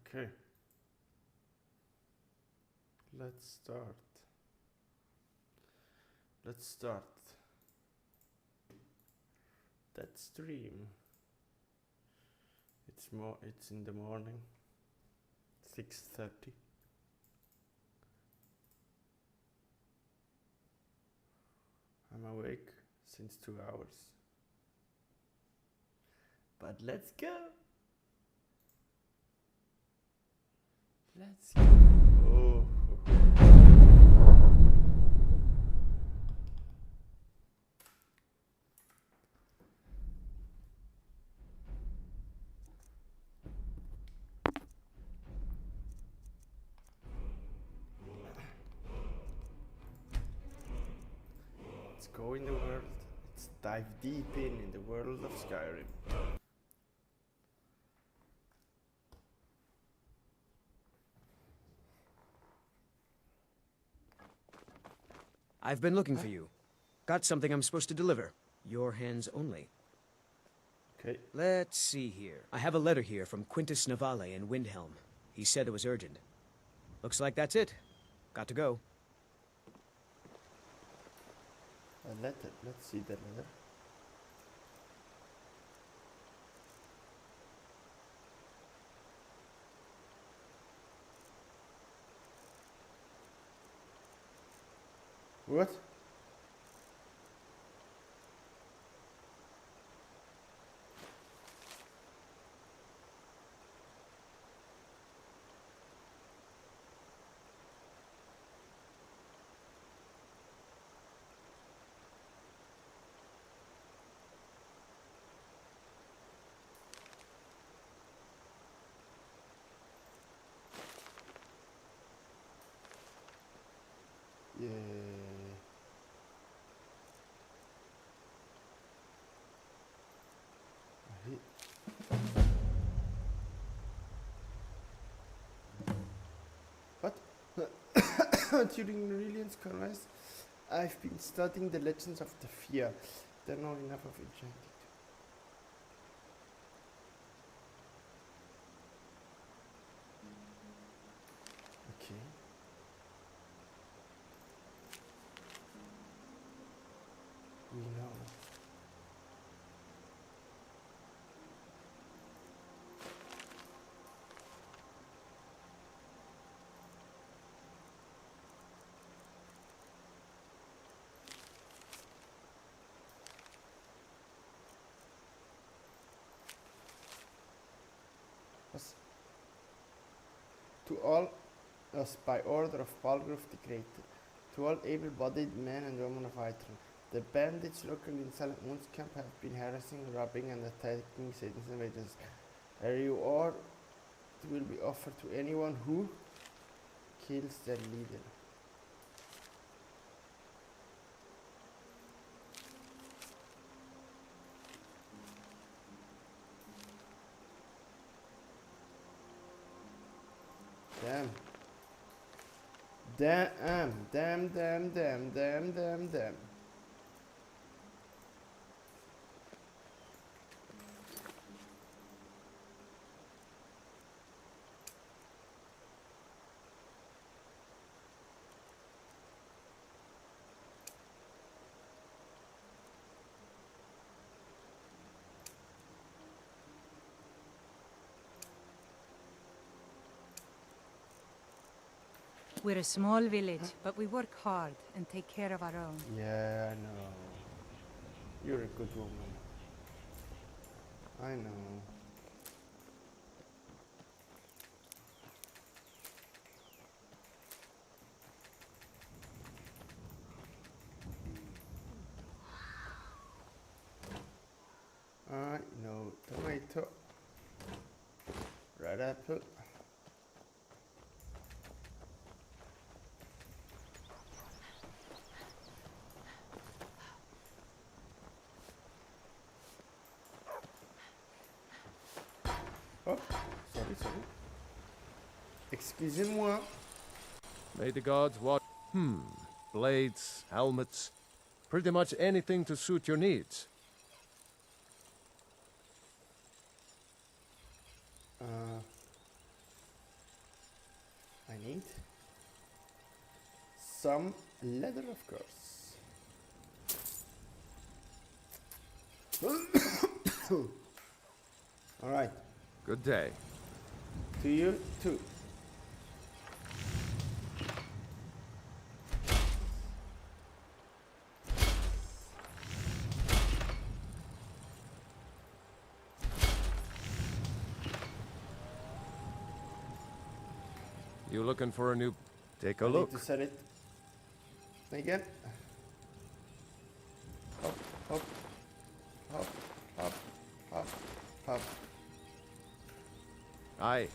Okay. Let's start. That stream. It's in the morning. 6:30. I'm awake since 2 hours. But let's go. Let's go. Oh. Let's go in the world. Let's dive deep in the world of Skyrim. I've been looking for you. Got something I'm supposed to deliver. Your hands only. Okay. Let's see here. I have a letter here from Quintus Navale in Windhelm. He said it was urgent. Looks like that's it. Got to go. A letter. Let's see the letter. What? Yeah. What? During Aurelian's conquest, I've been studying the legends of the Fear. Don't know enough of enchanting. Okay. We know. Was to all us by order of Balgruf the Greater, to all able-bodied men and women of Eitron. The bandits located in Silent Moon's camp have been harassing, robbing, and attacking citizens and villagers. A reward will be offered to anyone who kills their leader. Damn. Damn. We're a small village, but we work hard and take care of our own. Yeah, I know. You're a good woman. I know. I know. Tomato. Red apple. Oh, sorry. Excusez-moi. May the gods watch. Blades, helmets, pretty much anything to suit your needs. I need some leather, of course. All right. Good day. To you too. You looking for a new... Take a I look. need to set it again. Hop, hop, hop, hop, hop, hop. Aye.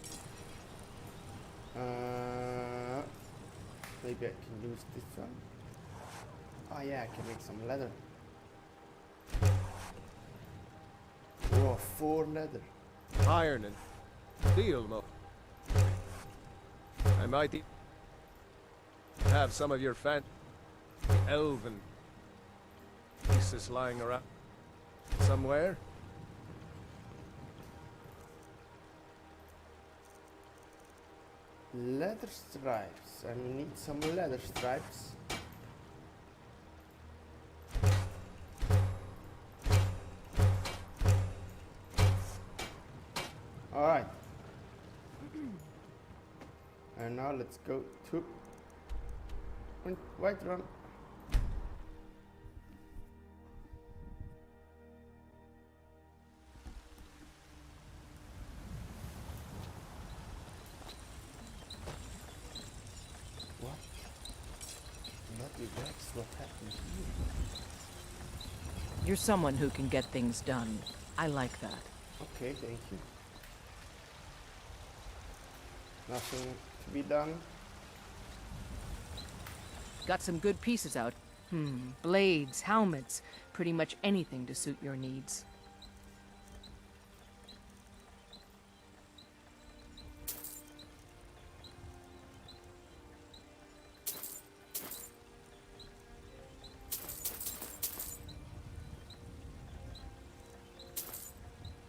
Maybe I can use this one. Oh yeah, I can make some leather. Oh, 4 leather. Iron and steel, mo. I might have some of your elven pieces lying around somewhere. Leather stripes. I need some leather stripes. Alright. And now let's go to White Run. What? Bloody Rex, what happened here? You're someone who can get things done. I like that. Okay, thank you. Nothing to be done. Got some good pieces out. Blades, helmets, pretty much anything to suit your needs.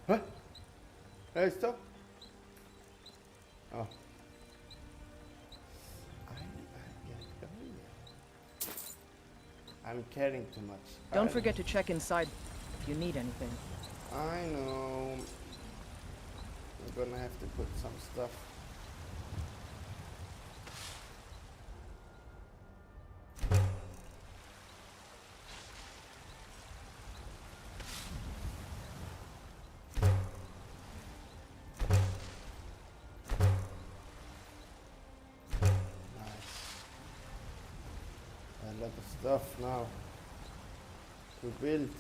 Huh? Hey, stop. Oh. I'm carrying too much. Don't forget to check inside if you need anything. I know. I'm gonna have to put some stuff. A lot of stuff now to build.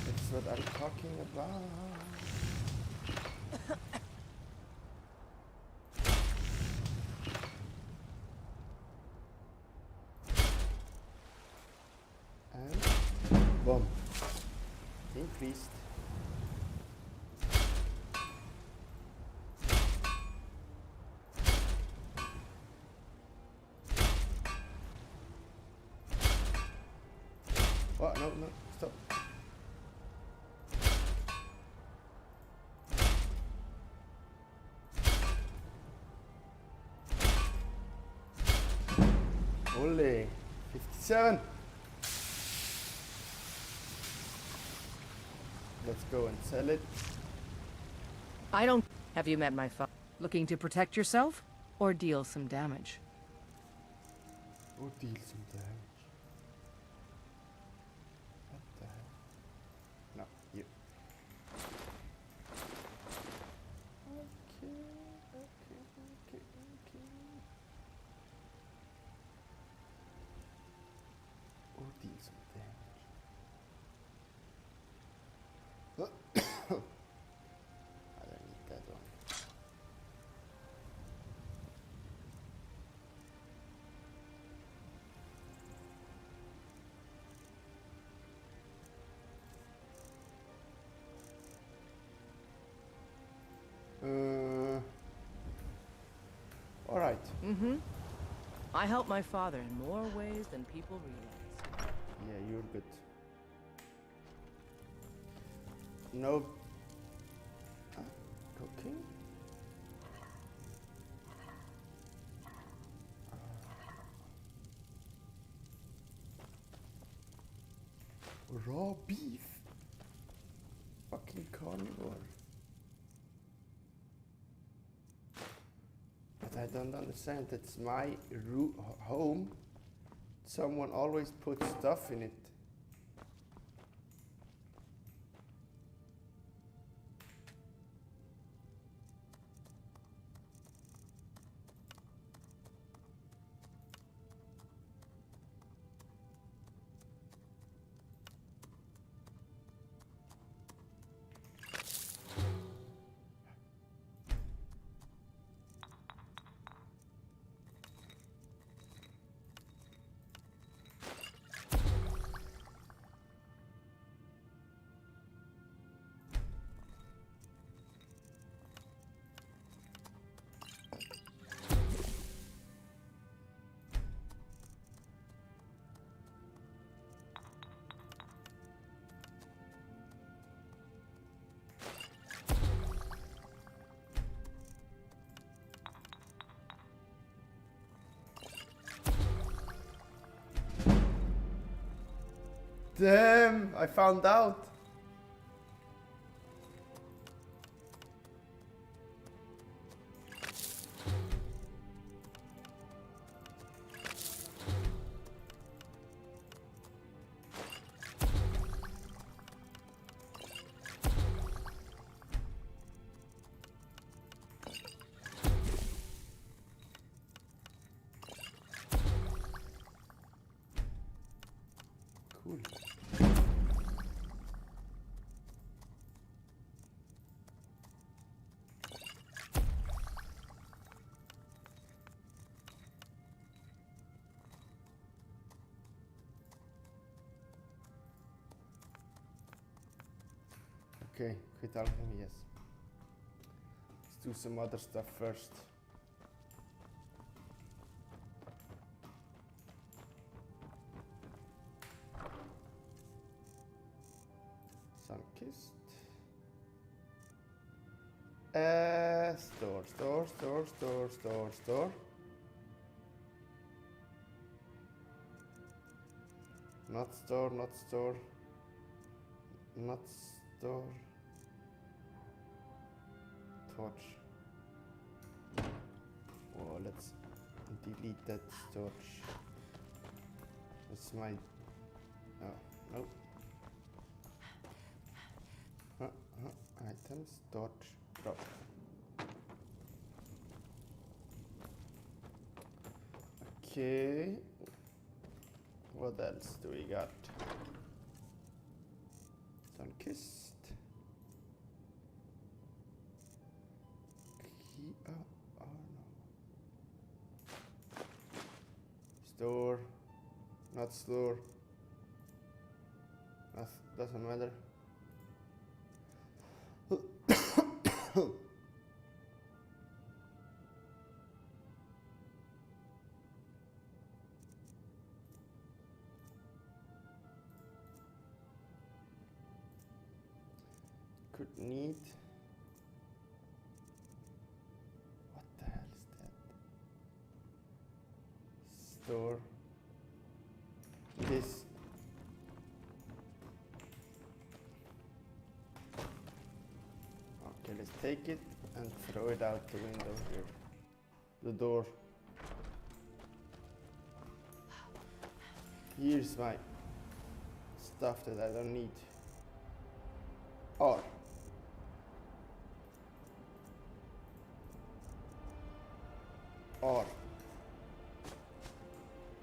That's what I'm talking about. And boom, increased. Oh, no, no, stop. Only 57. Let's go and sell it. I don't... Have you met my father? Looking to protect yourself? Or deal some damage? Or deal some damage. What the hell? No, you. Okay, okay. Or deal some damage. I don't need that one. All right. I help my father in more ways than people realize. Yeah, you're good. No. Cooking? Raw beef. Fucking carnivore. But I don't understand. It's my home. Someone always puts stuff in it. Damn, I found out. Cool. Okay, quit alchemy, yes. Let's do some other stuff first. Sunkist. Store. Not store. Not store. Torch. Oh, let's delete that torch. That's my... Oh, nope. Items, torch, drop. Okay. What else do we got? Sunkist. Key. Oh no. Store. Not store. Doesn't matter. Could need. What the hell is that? Store. This. Okay, let's take it and throw it out the window here. The door. Here's my stuff that I don't need. Or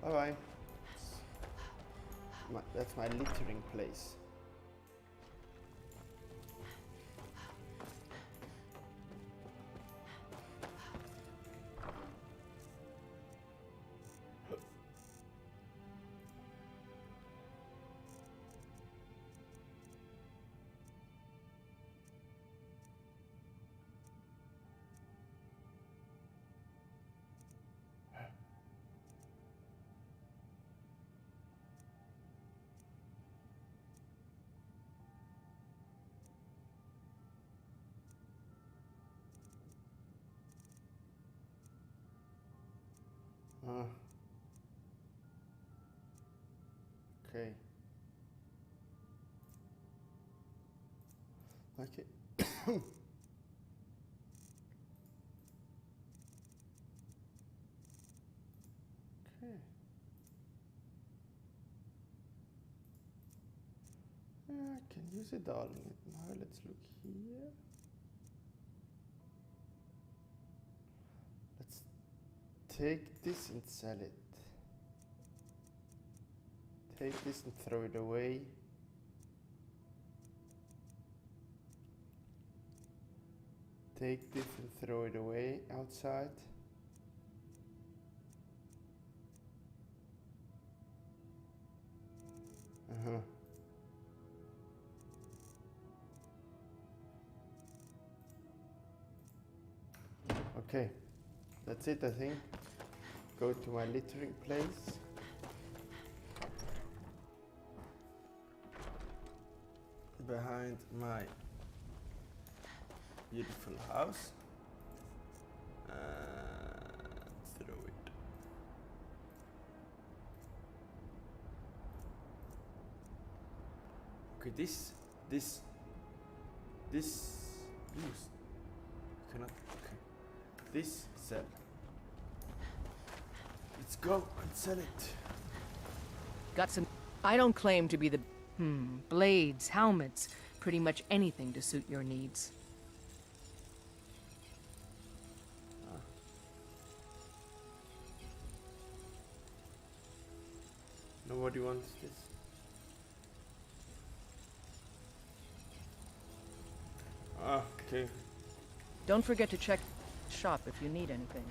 bye bye. That's my littering place. Okay. Okay. Okay. I can use it all in it now. Let's look here. Let's take this and sell it. Take this and throw it away. Take this and throw it away outside. Uh-huh. Okay, that's it, I think. Go to my littering place. Behind my beautiful house. And throw it. Okay, this use. Cannot. Okay. This sell. Let's go and sell it. Got some. I don't claim to be the. Blades, helmets, pretty much anything to suit your needs. Nobody wants this. Okay. Don't forget to check the shop if you need anything.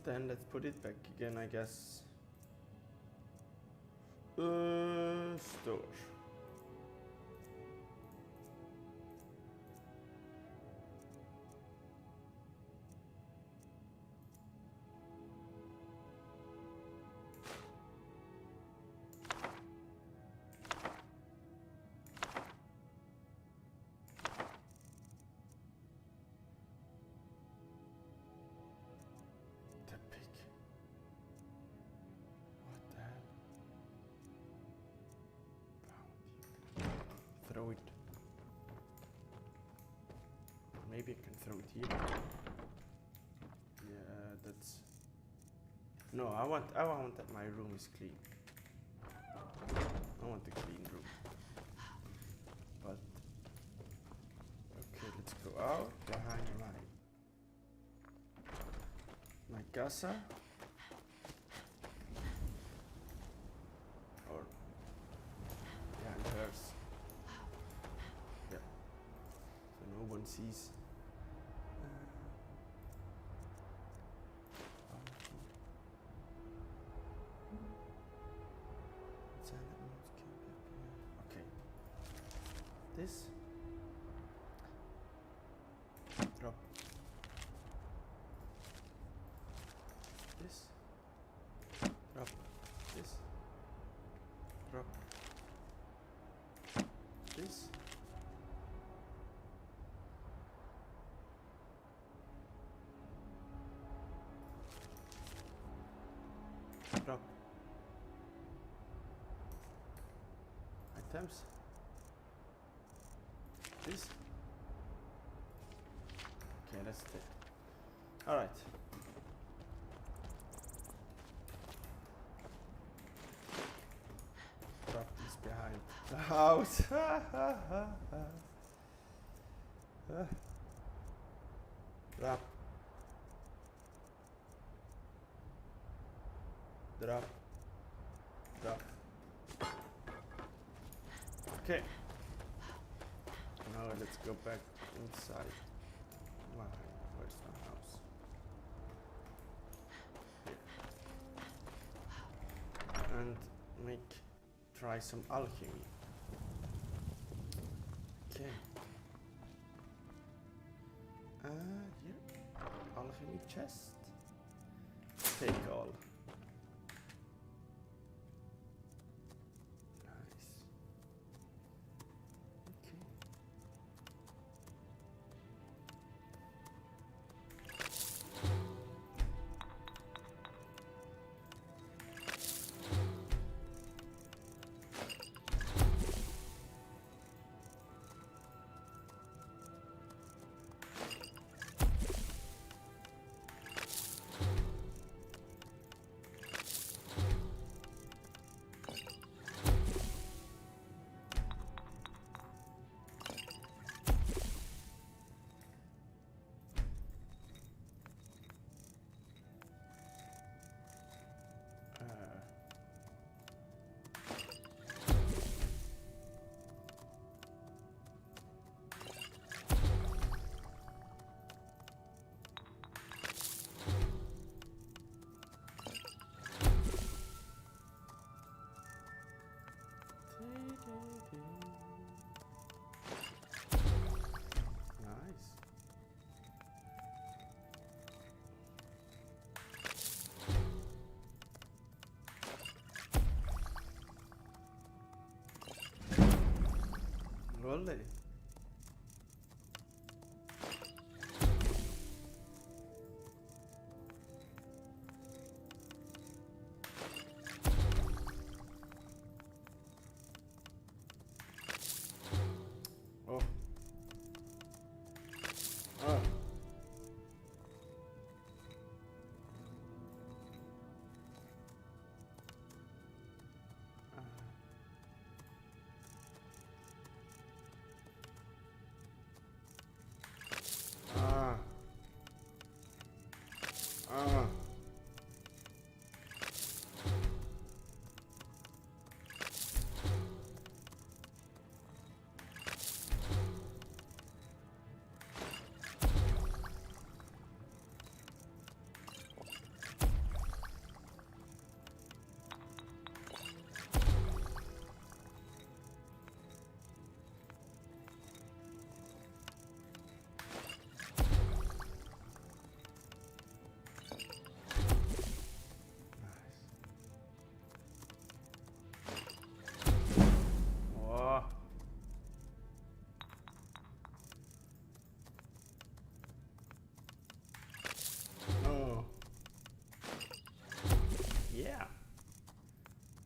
Then let's put it back again, I guess. Store. The pig. What the hell? Throw it. Maybe I can throw it here. Yeah, that's. No, I want that my room is clean. I want a clean room. But okay, let's go out behind my casa. Or behind hers. Yeah. So no one sees. Okay. This. Drop. This. Drop. This. Drop. This. Drop. Items. This. Okay, that's it. All right. Drop this behind the house. Drop. Drop. Drop. Okay. Now let's go back inside. Where's my house? Here. And try some alchemy. Okay. Here. Alchemy chest. Take all. Nice. Okay. Nice. Lovely. Oh. Oh. Ah. Ah. Oh. Oh. Yeah.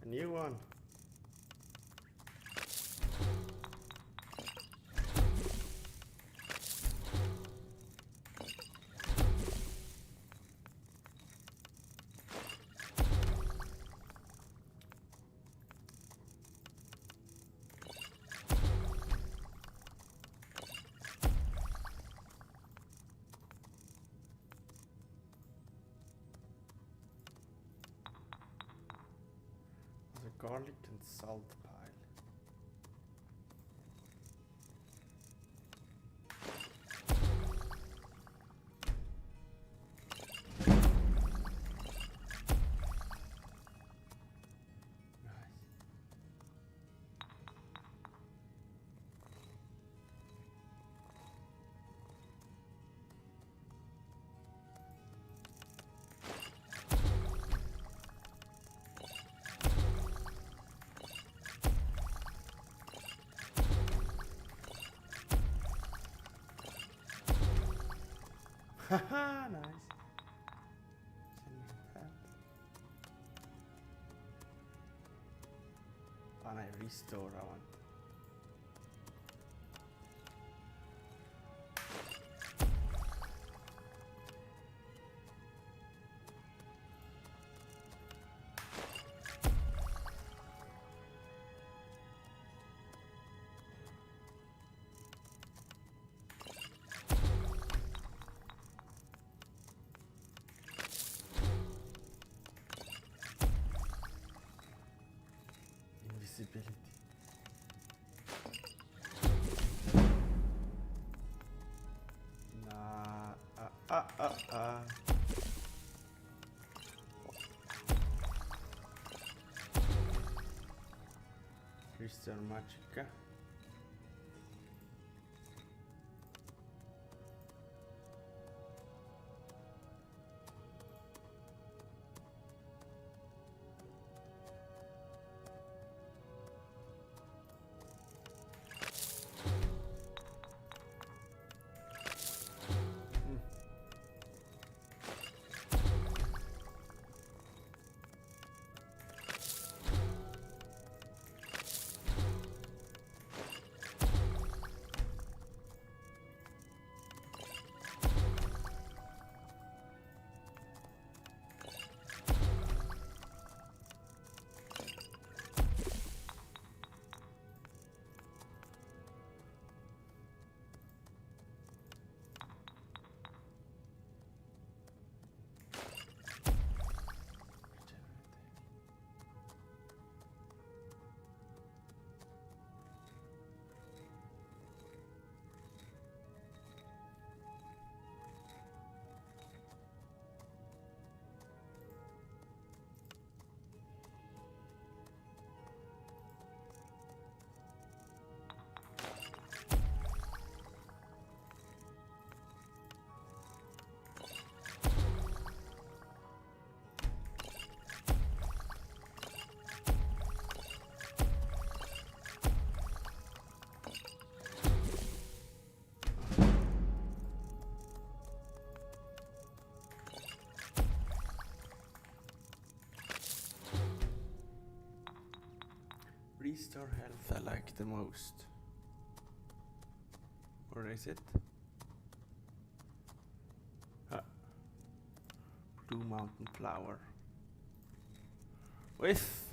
A new one. The garlic and salt pile. Nice. Haha, nice. And I restore that one. Invisibility. Nah. Crystal Magica. Restore health I like the most. Or is it? Blue mountain flower. With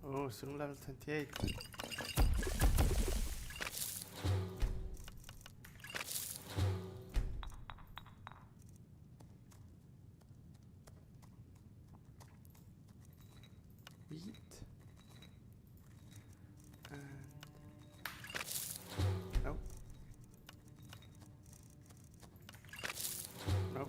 oh, soon level 28. Wheat. And no. No.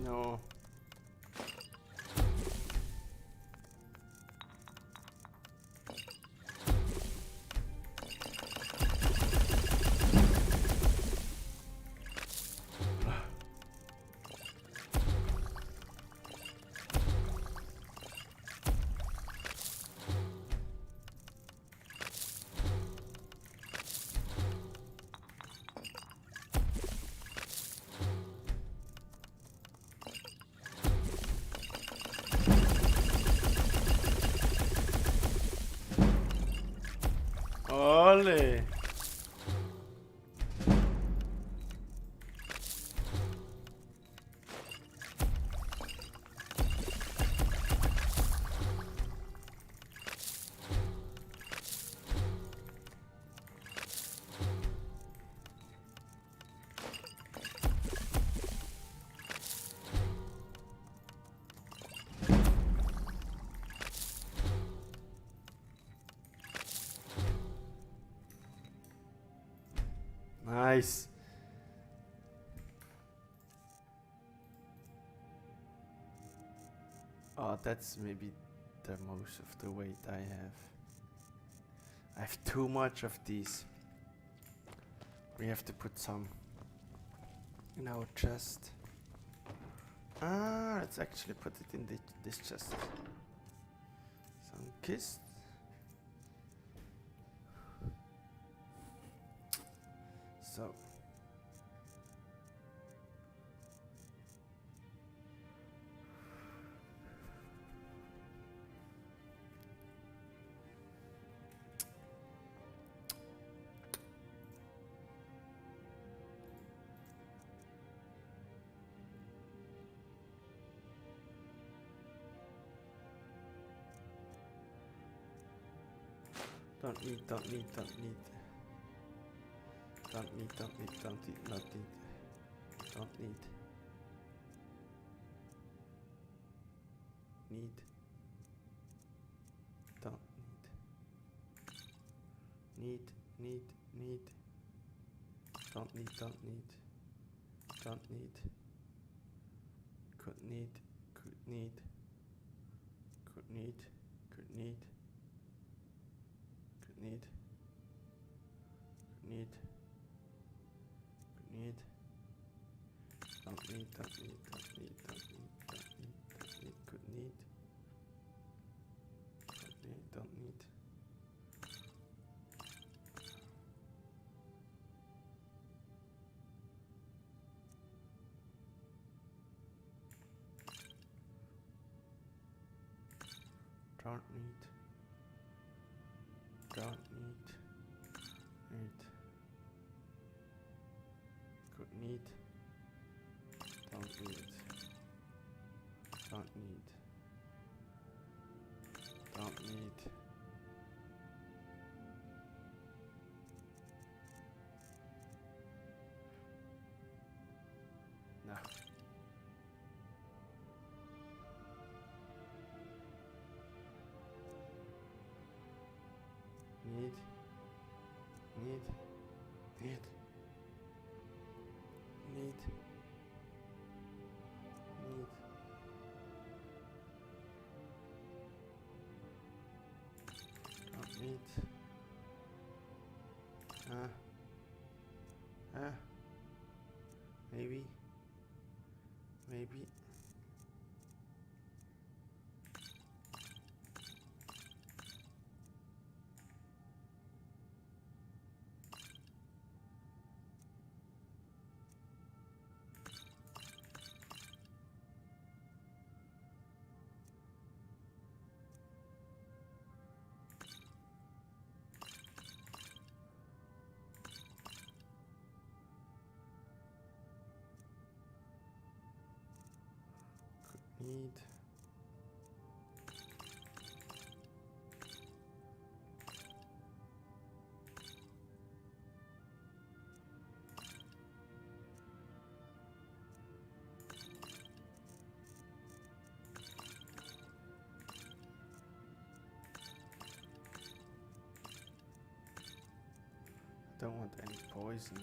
No. Ole. Nice. Oh, that's maybe the most of the weight I have. I have too much of these. We have to put some in our chest. Ah, let's actually put it in this chest. Some kist. So. Don't need. Not need. Don't need. Need. Don't need. Need. Don't need. Don't need. Could need. Could need. Could need. Could need. Could need. Could need. Could need. need, don't need, don't need, don't need, don't need, don't need, could need. Don't need, don't need. Don't need. Don't need. Need. Could need. Don't need. Don't need. Don't need. No. Need. Need. Need. Need. Need. Don't need. Maybe. Maybe. Need. I don't want any poison.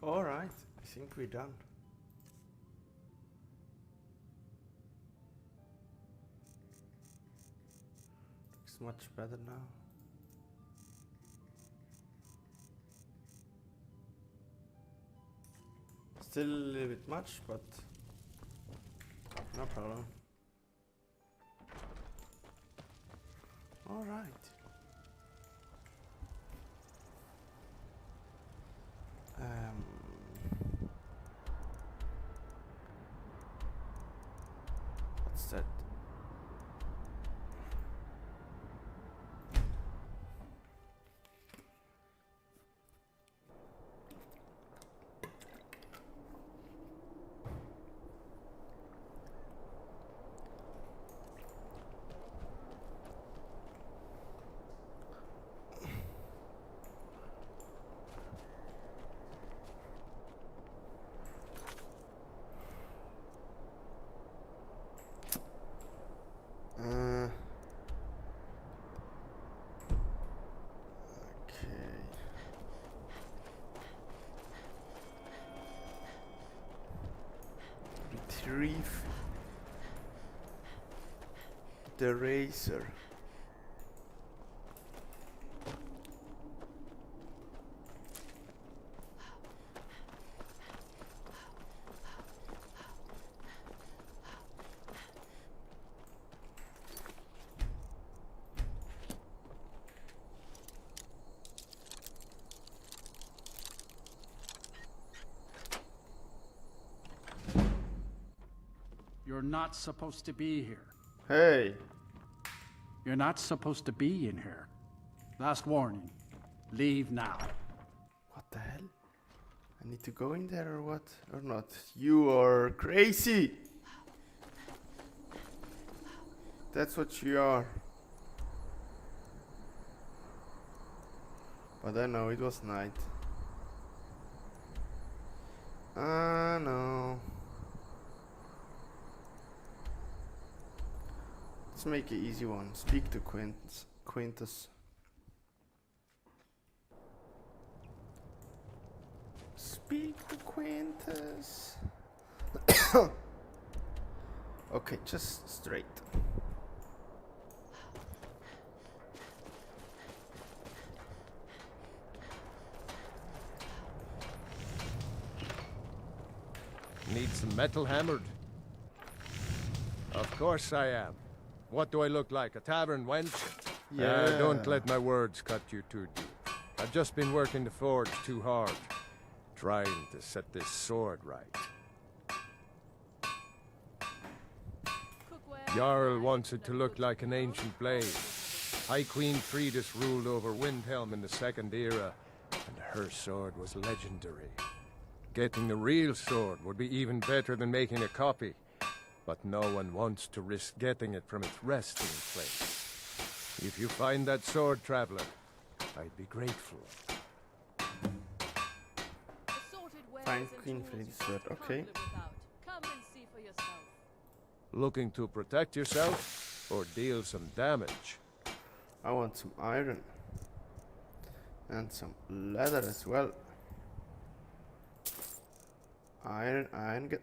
All right, I think we're done. Looks much better now. Still a little bit much, but no problem. All right. What's that? Retrieve the razor. You're not supposed to be here. Hey. You're not supposed to be in here. Last warning. Leave now. What the hell? I need to go in there or what? Or not? You are crazy! That's what you are. But I know it was night. No. Let's make an easy one. Speak to Quintus. Speak to Quintus. Okay, just straight. Need some metal hammered? Of course I am. What do I look like, a tavern wench? Don't let my words cut you too deep. I've just been working the forge too hard, trying to set this sword right. Jarl wants it to look like an ancient blade. High Queen Fridis ruled over Windhelm in the Second Era, and her sword was legendary. Getting the real sword would be even better than making a copy, but no one wants to risk getting it from its resting place. If you find that sword, traveler, I'd be grateful. Find Queen Freddy's sword, okay. Come and see for yourself. Looking to protect yourself, or deal some damage? I want some iron. And some leather as well. Iron good.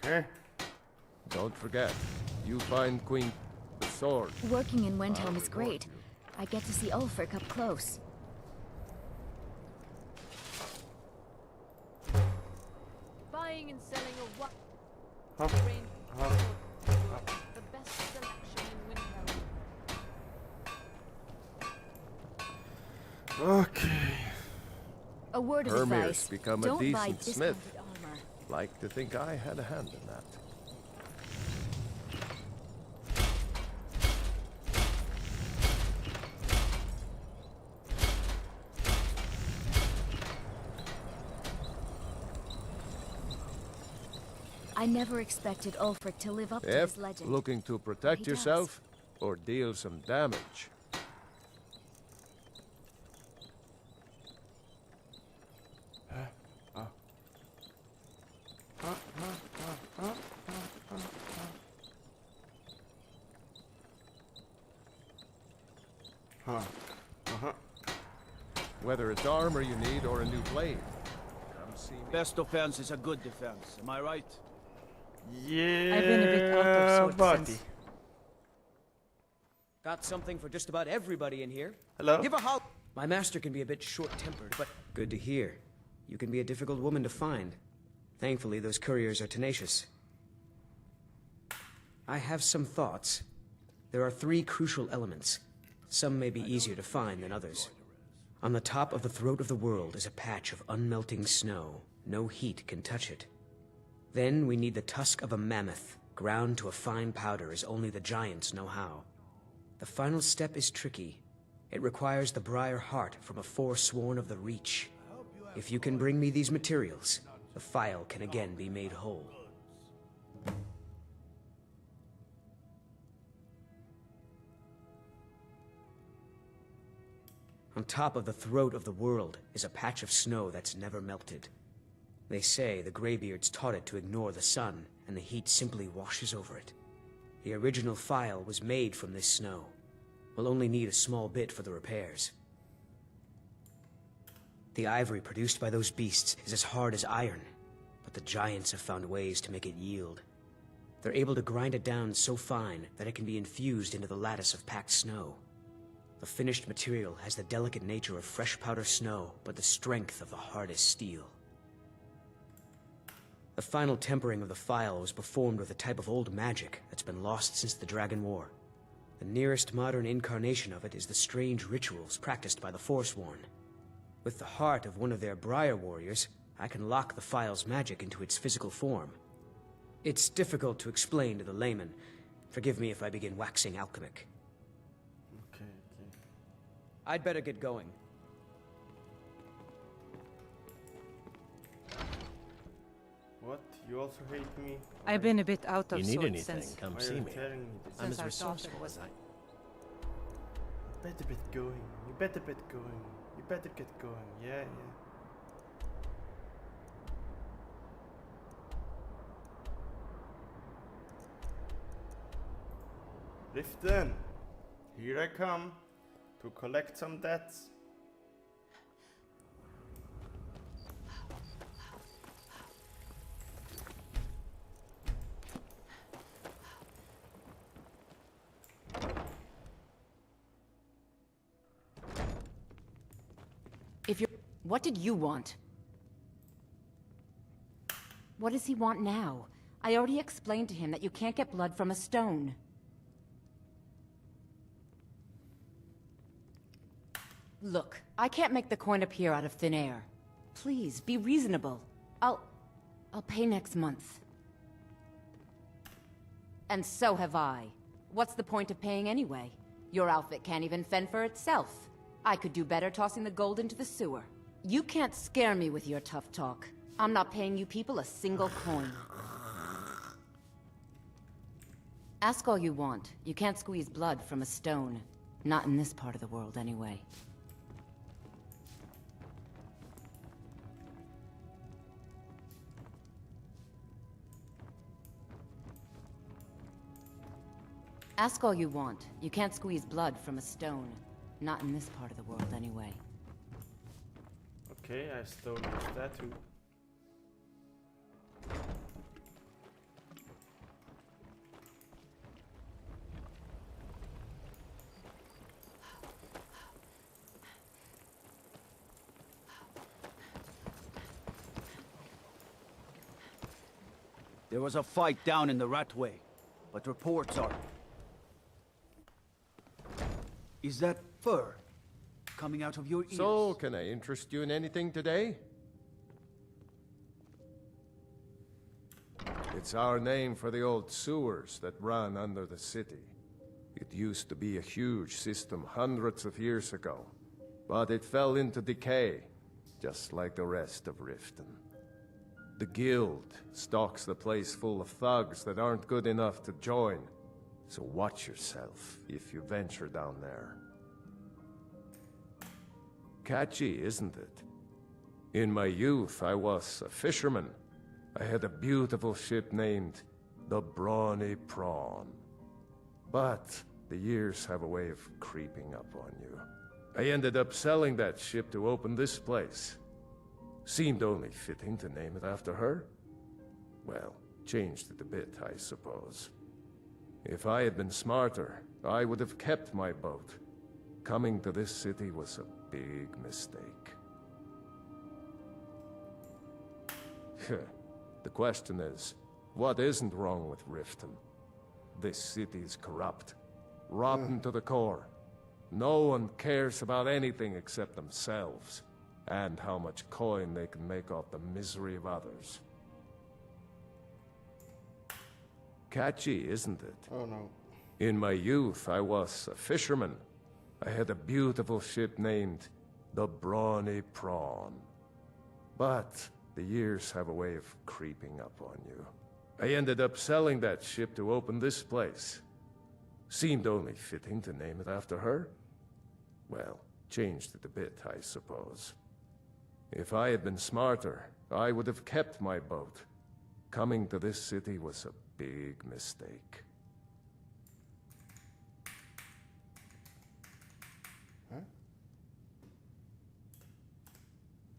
Okay. Don't forget, you find Queen the sword. Working in Windhelm is reward great. you. I get to see Ulfric up close. Buying and selling a what? Huh. Range the best selection in Windhelm. Okay. A word of Hermir's advice. become a Don't buy decent smith. discounted armor. Like to think I had a hand in that. I never expected Ulfric to live up to Yep, his legend. looking to protect He does. yourself, or deal some damage. Whether it's armor you need or a new blade, come see me. Best offense is a good defense, am I right? Yeah, I've been a bit out of sorts buddy. since. Got something for just about everybody in here. Hello? Give a howl. My master can be a bit short-tempered, but good to hear. You can be a difficult woman to find. Thankfully, those couriers are tenacious. I have some thoughts. There are 3 crucial elements. Some may be easier to find than others. On the top of the throat of the world is a patch of unmelting snow. No heat can touch it. Then we need the tusk of a mammoth, ground to a fine powder as only the giants know how. The final step is tricky. It requires the briar heart from a forsworn of the Reach. If you can bring me these materials, the file can again be made whole. On top of the throat of the world is a patch of snow that's never melted. They say the Greybeards taught it to ignore the sun, and the heat simply washes over it. The original file was made from this snow. We'll only need a small bit for the repairs. The ivory produced by those beasts is as hard as iron, but the giants have found ways to make it yield. They're able to grind it down so fine that it can be infused into the lattice of packed snow. The finished material has the delicate nature of fresh powder snow, but the strength of the hardest steel. The final tempering of the file was performed with a type of old magic that's been lost since the Dragon War. The nearest modern incarnation of it is the strange rituals practiced by the Forsworn. With the heart of one of their Briar warriors, I can lock the file's magic into its physical form. It's difficult to explain to the layman. Forgive me if I begin waxing alchemic. Okay. I'd better get going. What? You also hate me? I've been a bit out of You need sorts anything, since, come Why see are you me. telling me this? I'm since as our daughter resourceful was... as I... Better get going. You better get going. You better get going. Yeah. Riften, here I come to collect some debts. What did you want? What does he want now? I already explained to him that you can't get blood from a stone. Look, I can't make the coin appear out of thin air. Please, be reasonable. I'll pay next month. And so have I. What's the point of paying anyway? Your outfit can't even fend for itself. I could do better tossing the gold into the sewer. You can't scare me with your tough talk. I'm not paying you people a single coin. Ask all you want. You can't squeeze blood from a stone. Not in this part of the world, anyway. Ask all you want. You can't squeeze blood from a stone. Not in this part of the world, anyway. Okay, I stole your statue. There was a fight down in the Ratway, but reports are... Is that fur coming out of your ears? So, can I interest you in anything today? It's our name for the old sewers that run under the city. It used to be a huge system hundreds of years ago, but it fell into decay, just like the rest of Riften. The guild stocks the place full of thugs that aren't good enough to join, so watch yourself if you venture down there. Catchy, isn't it? In my youth, I was a fisherman. I had a beautiful ship named the Brawny Prawn. But the years have a way of creeping up on you. I ended up selling that ship to open this place. Seemed only fitting to name it after her. Well, changed it a bit, I suppose. If I had been smarter, I would have kept my boat. Coming to this city was a big mistake. The question is, what isn't wrong with Riften? This city's corrupt, rotten to the core. No one cares about anything except themselves, and how much coin they can make off the misery of others. Catchy, isn't it? Oh no. In my youth, I was a fisherman. I had a beautiful ship named the Brawny Prawn. But the years have a way of creeping up on you. I ended up selling that ship to open this place. Seemed only fitting to name it after her. Well, changed it a bit, I suppose. If I had been smarter, I would have kept my boat. Coming to this city was a big mistake. Huh?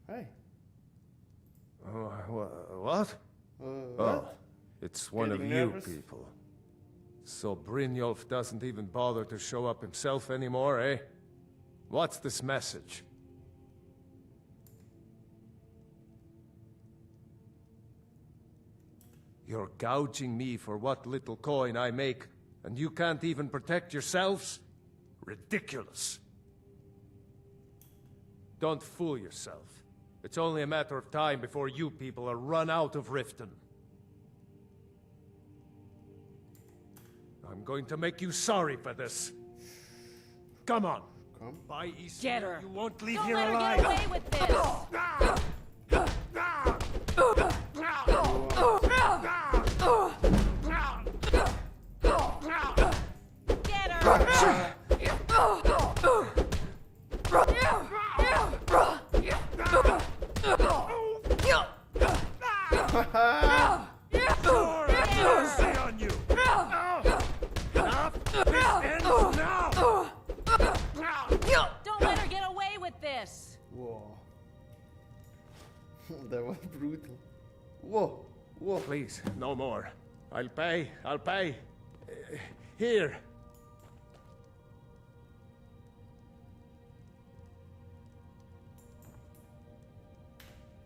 Hey. What? What? Oh, it's one of Getting you nervous? people. So Brynjolf doesn't even bother to show up himself anymore, eh? What's this message? You're gouging me for what little coin I make, and you can't even protect yourselves? Ridiculous. Don't fool yourself. It's only a matter of time before you people are run out of Riften. I'm going to make you sorry for this. Come on. Come. By Easter, Get her. you won't leave Don't here let her alive. get away with this! Get her! Mercy on you! Enough! ends now! Don't let her get away with this! Whoa. That was brutal. Whoa. Whoa. Please, no more. I'll pay. I'll pay. Here.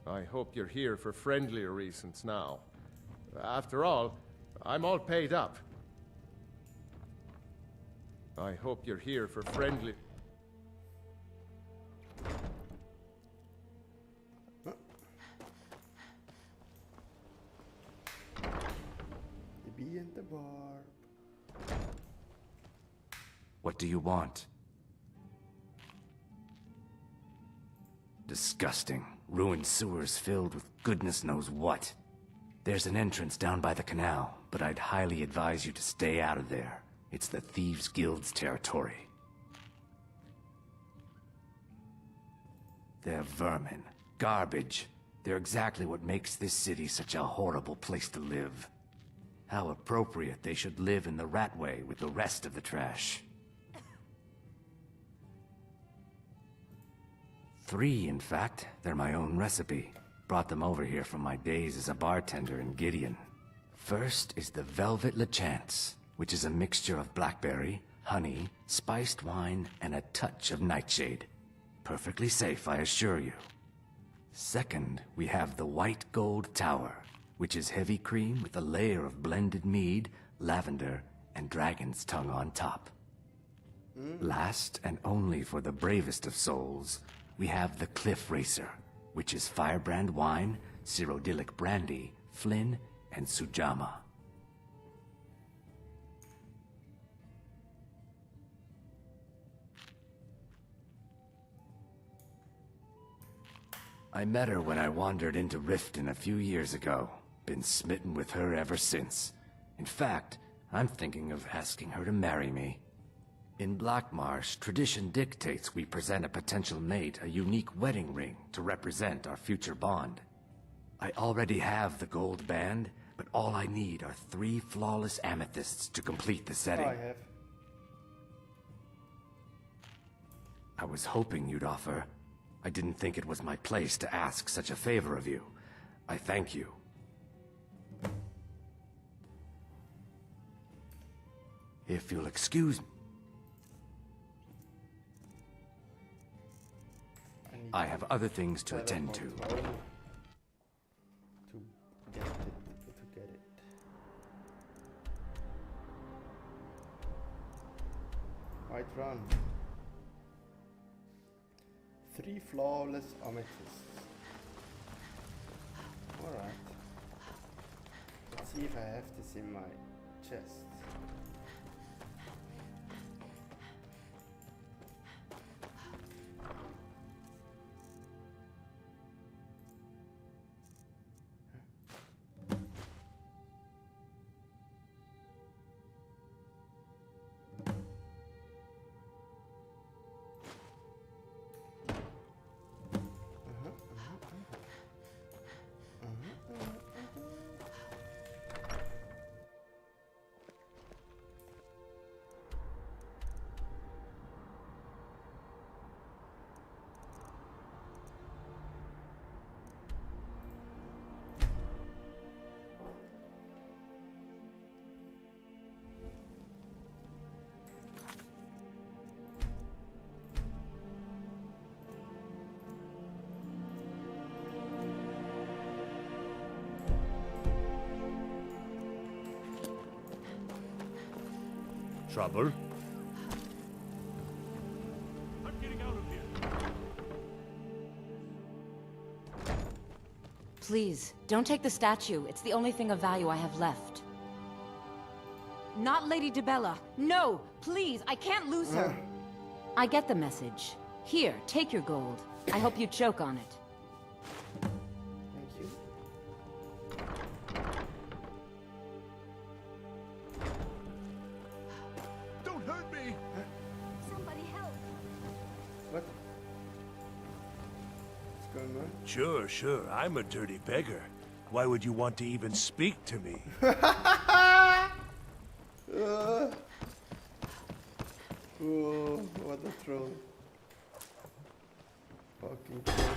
I hope you're here for friendlier reasons now. After all, I'm all paid up. I hope you're here for friendly... The bee and the barb. What do you want? Disgusting. Ruined sewers filled with goodness knows what. There's an entrance down by the canal, but I'd highly advise you to stay out of there. It's the Thieves' Guild's territory. They're vermin. Garbage. They're exactly what makes this city such a horrible place to live. How appropriate they should live in the Ratway with the rest of the trash. 3, in fact. They're my own recipe. Brought them over here from my days as a bartender in Gideon. First is the Velvet Lechance, which is a mixture of blackberry, honey, spiced wine, and a touch of nightshade. Perfectly safe, I assure you. Second, we have the White Gold Tower, which is heavy cream with a layer of blended mead, lavender, and dragon's tongue on top. Last, and only for the bravest of souls, we have the Cliff Racer, which is firebrand wine, Cyrodiilic brandy, Flynn, and Sujama. I met her when I wandered into Riften a few years ago. Been smitten with her ever since. In fact, I'm thinking of asking her to marry me. In Blackmarsh, tradition dictates we present a potential mate a unique wedding ring to represent our future bond. I already have the gold band, but all I need are 3 flawless amethysts to complete the setting. I have. I was hoping you'd offer. I didn't think it was my place to ask such a favor of you. I thank you. If you'll excuse me. I have other things to attend to. To get it. Right, run. 3 flawless amethysts. Alright. Let's see if I have this in my chest. Trouble? I'm getting out of here. Please, don't take the statue. It's the only thing of value I have left. Not Lady Dibella. No! Please, I can't lose her! I get the message. Here, take your gold. I hope you choke on it. Thank you. Don't hurt me! Somebody help! What? What's going on? Sure. I'm a dirty beggar. Why would you want to even speak to me? Whoa, what a troll. Fucking troll.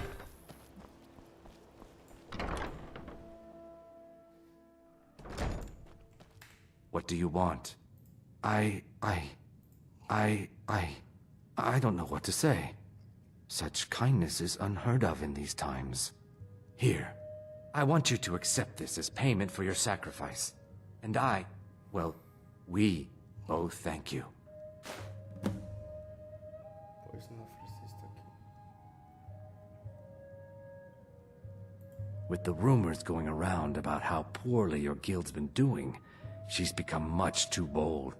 What do you want? I don't know what to say. Such kindness is unheard of in these times. Here, I want you to accept this as payment for your sacrifice. And we both thank you. Poison of resist, okay. With the rumors going around about how poorly your guild's been doing, she's become much too bold.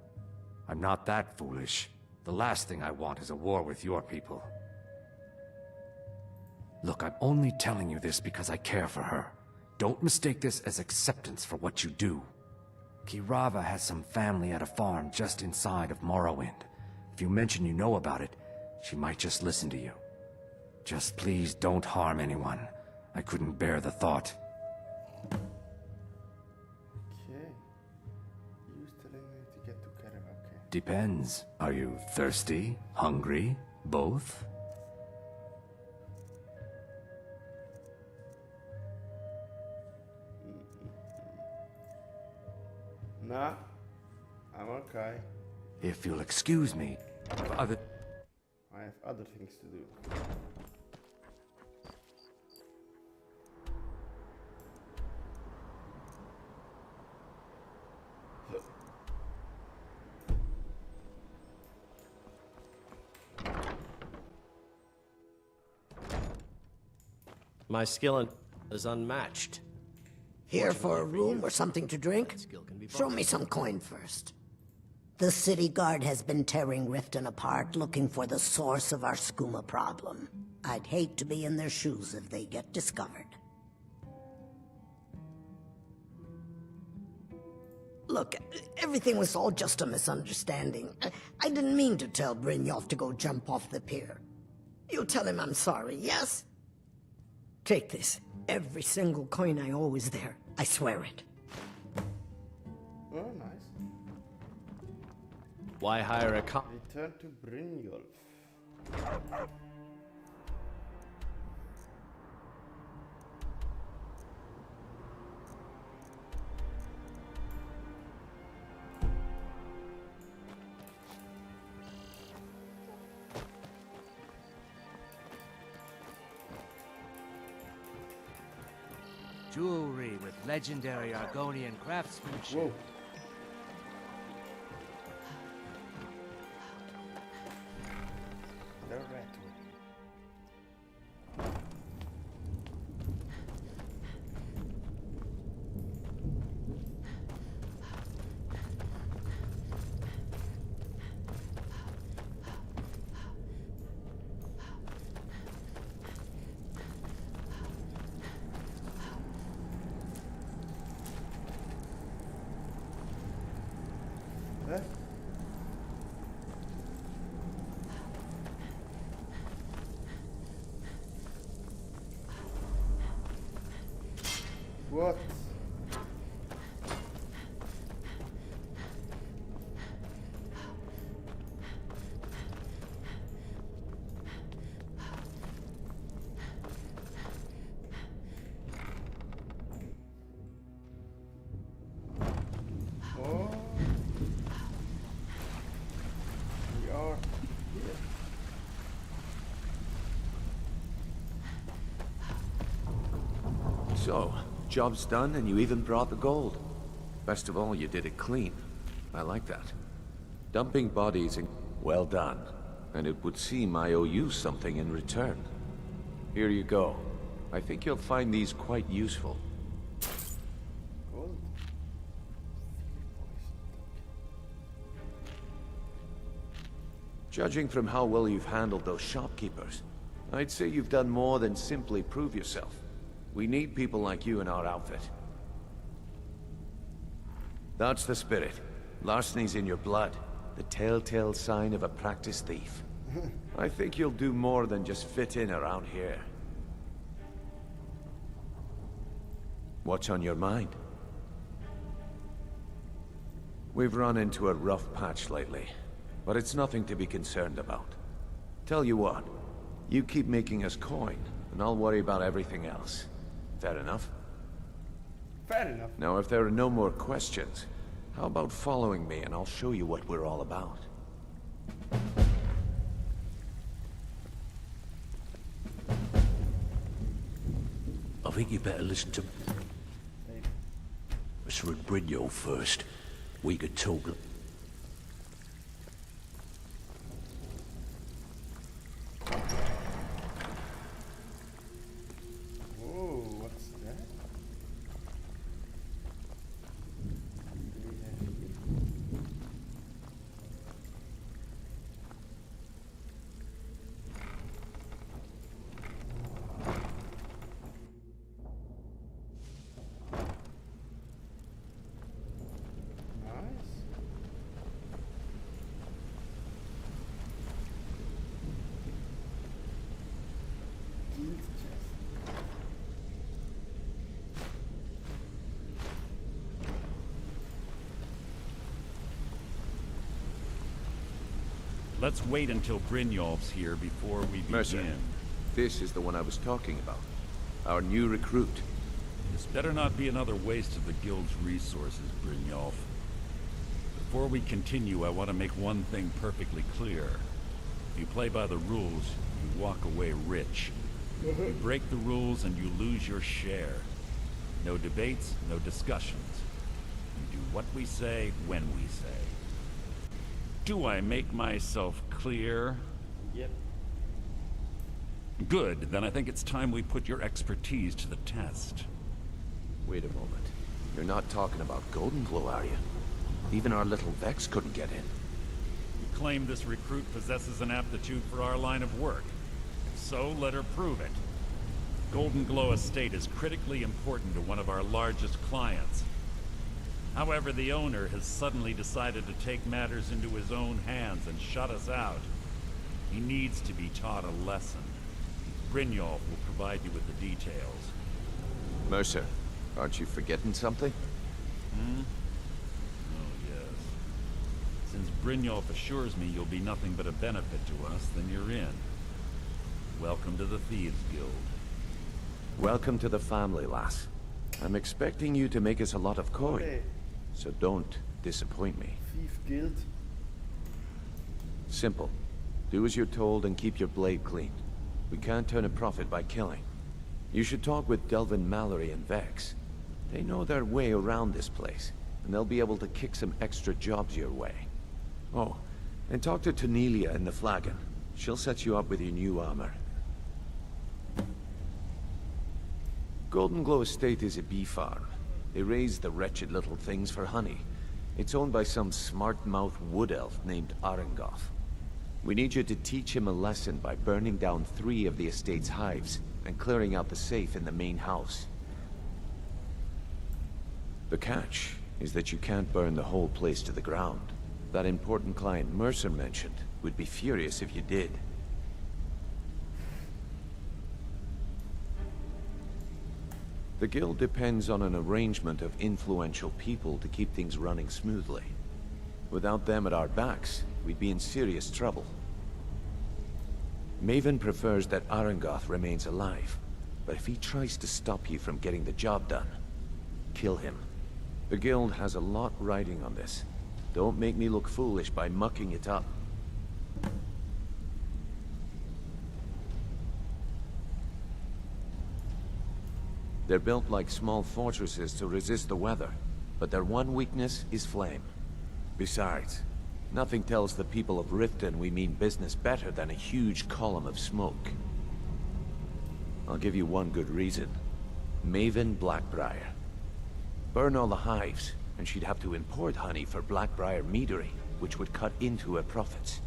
I'm not that foolish. The last thing I want is a war with your people. Look, I'm only telling you this because I care for her. Don't mistake this as acceptance for what you do. Kirava has some family at a farm just inside of Morrowind. If you mention you know about it, she might just listen to you. Just please don't harm anyone. I couldn't bear the thought. Okay. Use the lane to get to Karava, okay. Depends. Are you thirsty? Hungry? Both? Nah, I'm okay. If you'll excuse me, I have other things to do. My skill is unmatched. Here for a room or something to drink? Show me some coin first. The city guard has been tearing Riften apart, looking for the source of our skooma problem. I'd hate to be in their shoes if they get discovered. Look, everything was all just a misunderstanding. I didn't mean to tell Brynjolf to go jump off the pier. You tell him I'm sorry, yes? Take this. Every single coin I owe is there. I swear it. Oh, nice. Why hire a cop? Return to Brynjolf. Jewelry with legendary Argonian craftsmanship. Whoa. The rat. Huh? What? Oh. We are here. So, job's done and you even brought the gold. Best of all, you did it clean. I like that. Dumping bodies in... Well done. And it would seem I owe you something in return. Here you go. I think you'll find these quite useful. Gold. Judging from how well you've handled those shopkeepers, I'd say you've done more than simply prove yourself. We need people like you in our outfit. That's the spirit. Larceny's in your blood. The telltale sign of a practiced thief. I think you'll do more than just fit in around here. What's on your mind? We've run into a rough patch lately, but it's nothing to be concerned about. Tell you what, you keep making us coin, and I'll worry about everything else. Fair enough? Fair enough. Now, if there are no more questions, how about following me and I'll show you what we're all about? I think you better listen to Mr. Brigno first. We could talk. Oh, what's that? Nice. Guild chest. Let's wait until Brynjolf's here before we begin. Mercer, this is the one I was talking about. Our new recruit. This better not be another waste of the Guild's resources, Brynjolf. Before we continue, I want to make one thing perfectly clear. If you play by the rules, you walk away rich. You break the rules and you lose your share. No debates, no discussions. You do what we say, when we say. Do I make myself clear? Yep. Good, then I think it's time we put your expertise to the test. Wait a moment. You're not talking about Golden Glow, are you? Even our little Vex couldn't get in. You claim this recruit possesses an aptitude for our line of work. If so, let her prove it. Golden Glow Estate is critically important to one of our largest clients. However, the owner has suddenly decided to take matters into his own hands and shut us out. He needs to be taught a lesson. Brynjolf will provide you with the details. Mercer, aren't you forgetting something? Hmm? Oh, yes. Since Brynjolf assures me you'll be nothing but a benefit to us, then you're in. Welcome to the Thieves Guild. Welcome to the family, lass. I'm expecting you to make us a lot of coin. Okay. So don't disappoint me. Thief Guild. Simple. Do as you're told and keep your blade clean. We can't turn a profit by killing. You should talk with Delvin Mallory and Vex. They know their way around this place, and they'll be able to kick some extra jobs your way. Oh, and talk to Tanelia in the Flagon. She'll set you up with your new armor. Golden Glow Estate is a bee farm. They raise the wretched little things for honey. It's owned by some smart-mouthed wood elf named Arengoth. We need you to teach him a lesson by burning down 3 of the estate's hives and clearing out the safe in the main house. The catch is that you can't burn the whole place to the ground. That important client Mercer mentioned would be furious if you did. The guild depends on an arrangement of influential people to keep things running smoothly. Without them at our backs, we'd be in serious trouble. Maven prefers that Arengoth remains alive, but if he tries to stop you from getting the job done, kill him. The guild has a lot riding on this. Don't make me look foolish by mucking it up. They're built like small fortresses to resist the weather, but their one weakness is flame. Besides, nothing tells the people of Riften we mean business better than a huge column of smoke. I'll give you one good reason. Maven Blackbriar. Burn all the hives, and she'd have to import honey for Blackbriar meadery, which would cut into her profits.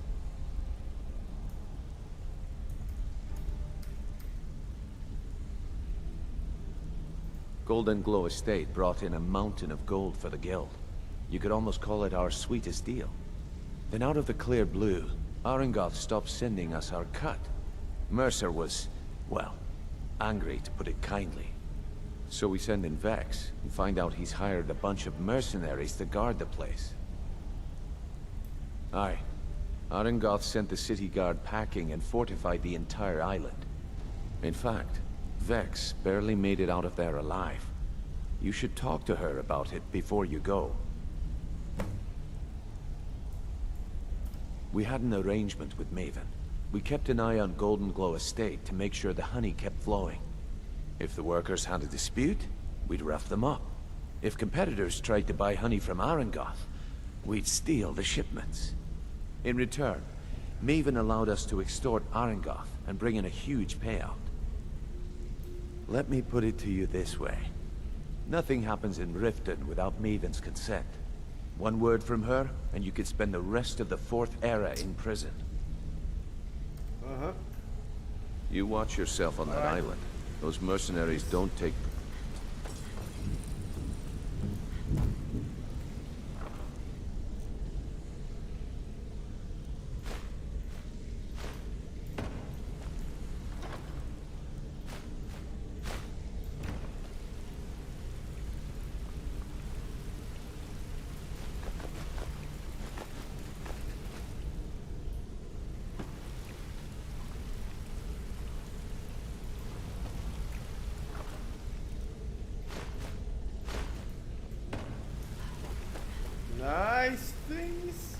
Golden Glow Estate brought in a mountain of gold for the guild. You could almost call it our sweetest deal. Then out of the clear blue, Arengoth stopped sending us our cut. Mercer was, well, angry to put it kindly. So we send in Vex and find out he's hired a bunch of mercenaries to guard the place. Aye, Arengoth sent the city guard packing and fortified the entire island. In fact, Vex barely made it out of there alive. You should talk to her about it before you go. We had an arrangement with Maven. We kept an eye on Golden Glow Estate to make sure the honey kept flowing. If the workers had a dispute, we'd rough them up. If competitors tried to buy honey from Arengoth, we'd steal the shipments. In return, Maven allowed us to extort Arengoth and bring in a huge payout. Let me put it to you this way. Nothing happens in Riften without Maven's consent. One word from her, and you could spend the rest of the Fourth Era in prison. You watch yourself on that island. Those mercenaries don't take... Nice things.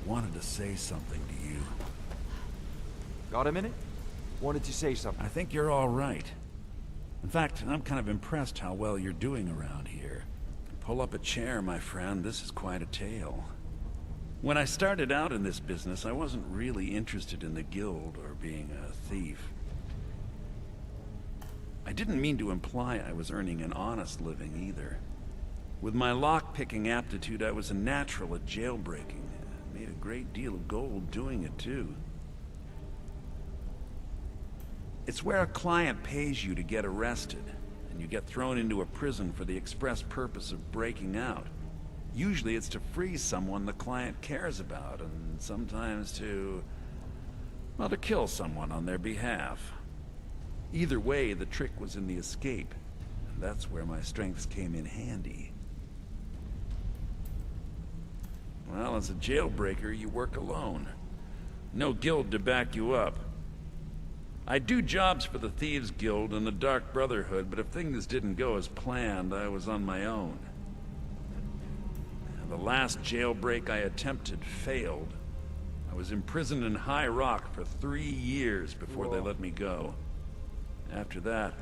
Wanted to say something to you. Got a minute? Wanted to say something. I think you're all right. In fact, I'm kind of impressed how well you're doing around here. Pull up a chair, my friend. This is quite a tale. When I started out in this business, I wasn't really interested in the guild or being a thief. I didn't mean to imply I was earning an honest living either. With my lock-picking aptitude, I was a natural at jailbreaking. Made a great deal of gold doing it, too. It's where a client pays you to get arrested, and you get thrown into a prison for the express purpose of breaking out. Usually it's to free someone the client cares about, and sometimes to... well, to kill someone on their behalf. Either way, the trick was in the escape, and that's where my strengths came in handy. Well, as a jailbreaker, you work alone. No guild to back you up. I do jobs for the Thieves Guild and the Dark Brotherhood, but if things didn't go as planned, I was on my own. The last jailbreak I attempted failed. I was imprisoned in High Rock for 3 years before they let me go. After that,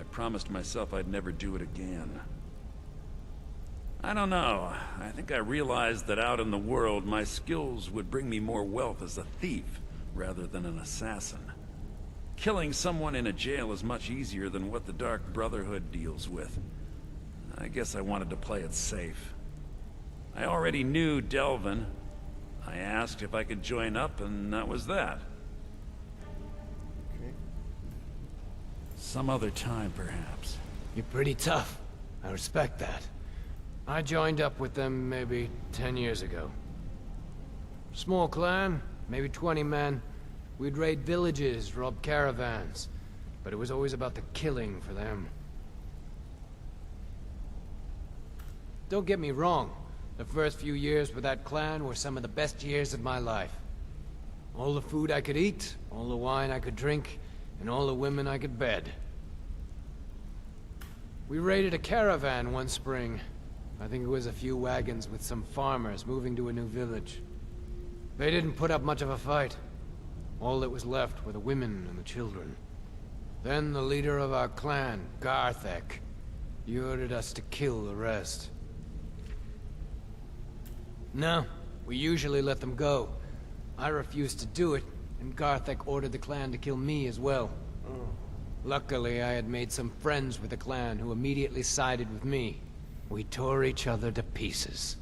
I promised myself I'd never do it again. I don't know. I think I realized that out in the world, my skills would bring me more wealth as a thief rather than an assassin. Killing someone in a jail is much easier than what the Dark Brotherhood deals with. I guess I wanted to play it safe. I already knew Delvin. I asked if I could join up, and that was that. Okay. Some other time, perhaps. You're pretty tough. I respect that. I joined up with them maybe 10 years ago. Small clan, maybe 20 men. We'd raid villages, rob caravans. But it was always about the killing for them. Don't get me wrong. The first few years with that clan were some of the best years of my life. All the food I could eat, all the wine I could drink, and all the women I could bed. We raided a caravan one spring. I think it was a few wagons with some farmers moving to a new village. They didn't put up much of a fight. All that was left were the women and the children. Then the leader of our clan, Garthek, he ordered us to kill the rest. No, we usually let them go. I refused to do it, and Garthek ordered the clan to kill me as well. Luckily, I had made some friends with the clan who immediately sided with me. We tore each other to pieces.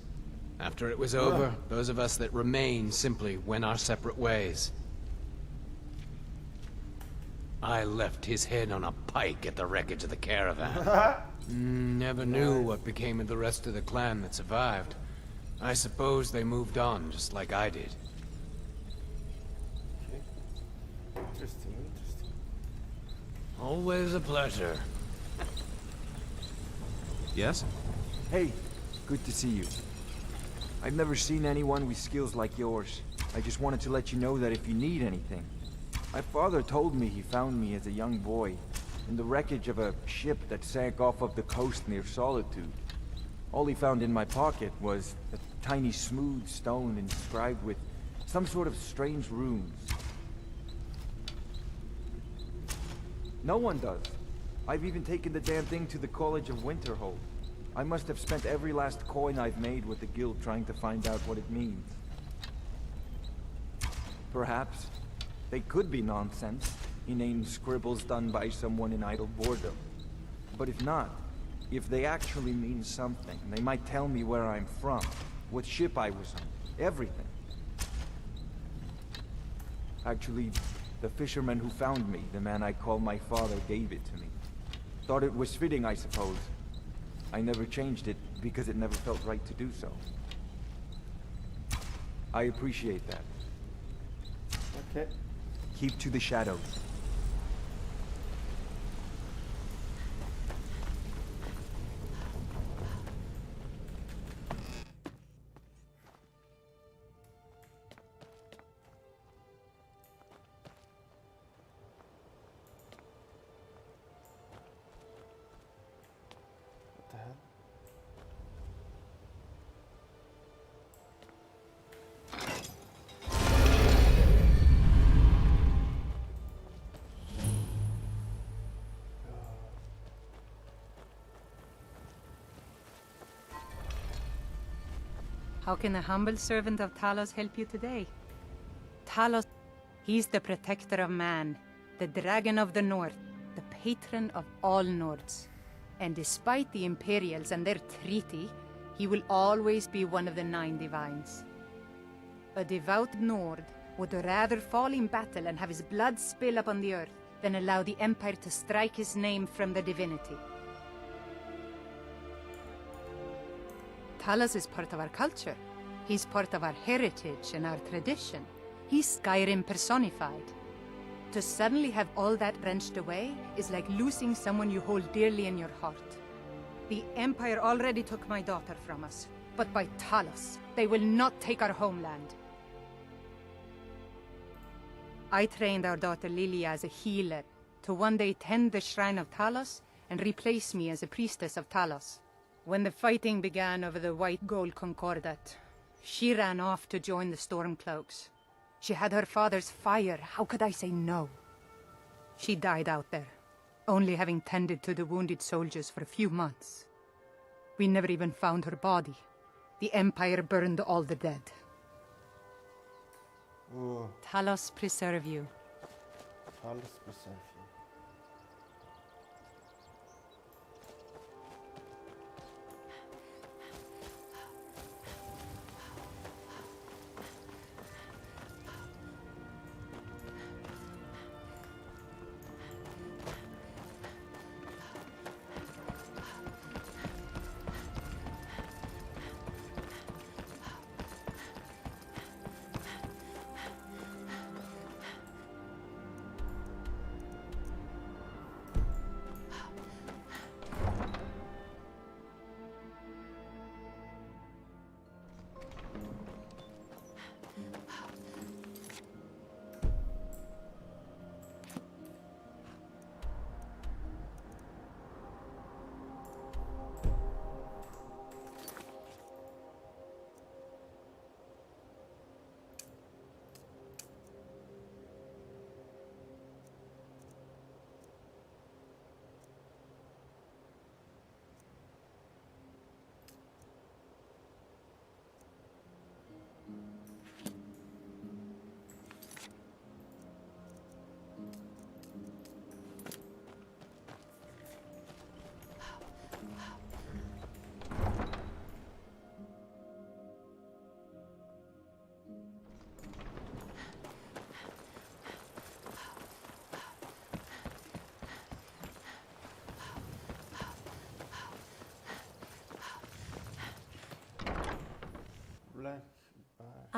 After it was over, those of us that remained simply went our separate ways. I left his head on a pike at the wreckage of the caravan. Never knew what became of the rest of the clan that survived. I suppose they moved on, just like I did. Interesting, interesting. Always a pleasure. Yes? Hey, good to see you. I've never seen anyone with skills like yours. I just wanted to let you know that if you need anything. My father told me he found me as a young boy in the wreckage of a ship that sank off of the coast near Solitude. All he found in my pocket was a tiny smooth stone inscribed with some sort of strange runes. No one does. I've even taken the damn thing to the College of Winterhold. I must have spent every last coin I've made with the guild trying to find out what it means. Perhaps they could be nonsense, inane scribbles done by someone in idle boredom. But if not, if they actually mean something, they might tell me where I'm from, what ship I was on, everything. Actually, the fisherman who found me, the man I call my father, gave it to me. Thought it was fitting, I suppose. I never changed it because it never felt right to do so. I appreciate that. Okay. Keep to the shadows. What the hell? How can a humble servant of Talos help you today? Talos, he's the protector of man, the dragon of the north, the patron of all Nords. And despite the Imperials and their treaty, he will always be one of the 9 divines. A devout Nord would rather fall in battle and have his blood spill upon the earth than allow the Empire to strike his name from the divinity. Talos is part of our culture. He's part of our heritage and our tradition. He's Skyrim personified. To suddenly have all that wrenched away is like losing someone you hold dearly in your heart. The Empire already took my daughter from us, but by Talos, they will not take our homeland. I trained our daughter Lilia as a healer to one day tend the shrine of Talos and replace me as a priestess of Talos. When the fighting began over the white gold concordat, she ran off to join the Stormcloaks. She had her father's fire. How could I say no? She died out there, only having tended to the wounded soldiers for a few months. We never even found her body. The Empire burned all the dead. Oh, Talos preserve you. Talos preserve you.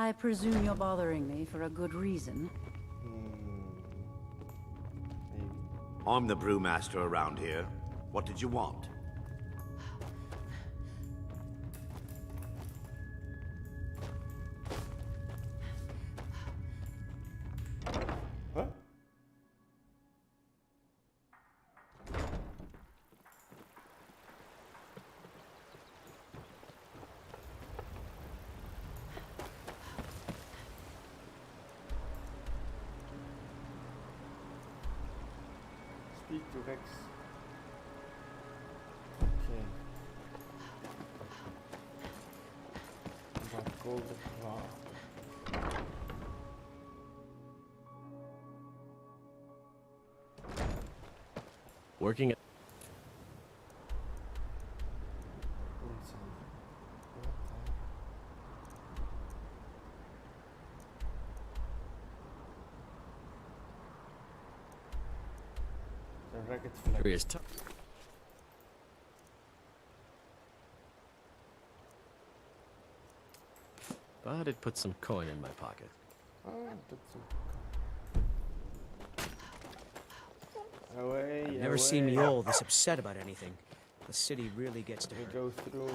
I presume you're bothering me for a good reason. I'm the brewmaster around here. What did you want? What? Speak to Rex. Okay. About gold raw. Working at... The ragged flag. Curious time. But it put some coin in my pocket. Ah, that's away, I've never seen Mjol this upset about anything. The city really gets to her. Go through.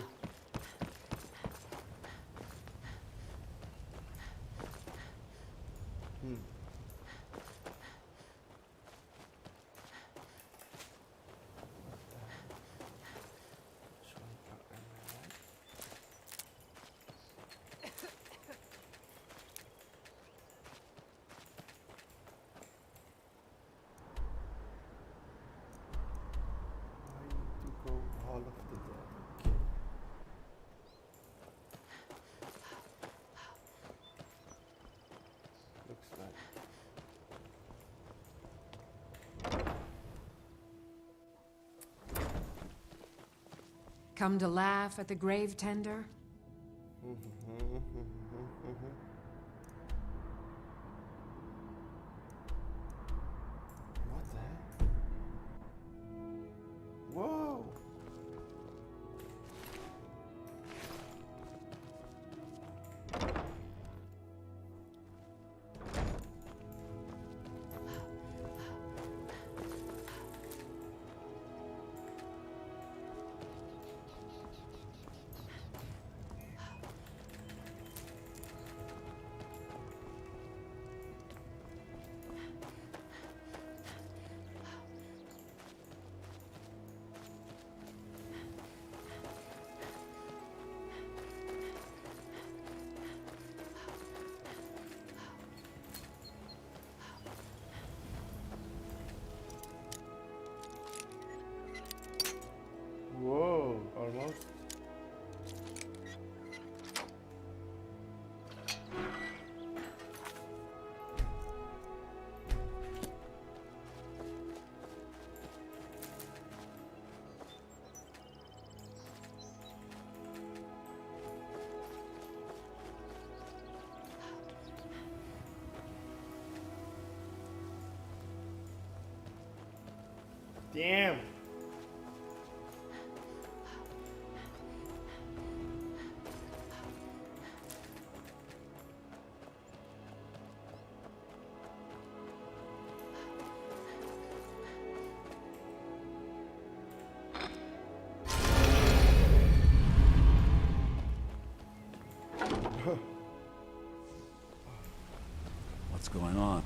Hall of the Dead. Okay. Looks like. Come to laugh at the grave tender? What the heck? Whoa! Whoa, almost. Damn. What's going on?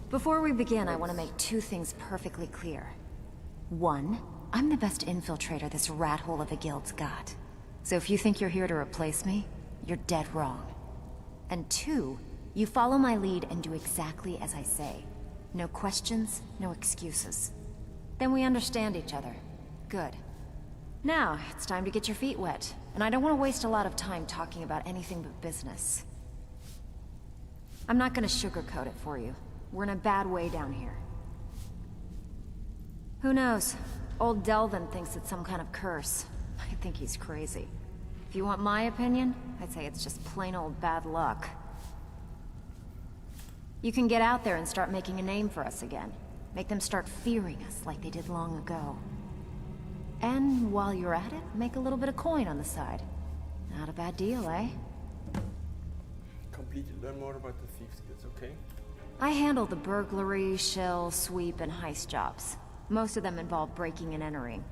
Before we begin, I want to make two things perfectly clear. One, I'm the best infiltrator this rat hole of a guild's got. So if you think you're here to replace me, you're dead wrong. And two, you follow my lead and do exactly as I say. No questions, no excuses. Then we understand each other. Good. Now, it's time to get your feet wet, and I don't want to waste a lot of time talking about anything but business. I'm not gonna sugarcoat it for you. We're in a bad way down here. Who knows? Old Delvin thinks it's some kind of curse. I think he's crazy. If you want my opinion, I'd say it's just plain old bad luck. You can get out there and start making a name for us again. Make them start fearing us like they did long ago. And while you're at it, make a little bit of coin on the side. Not a bad deal, eh? Completely learn more about the thief skills, okay? I handle the burglary, shell, sweep, and heist jobs. Most of them involve breaking and entering.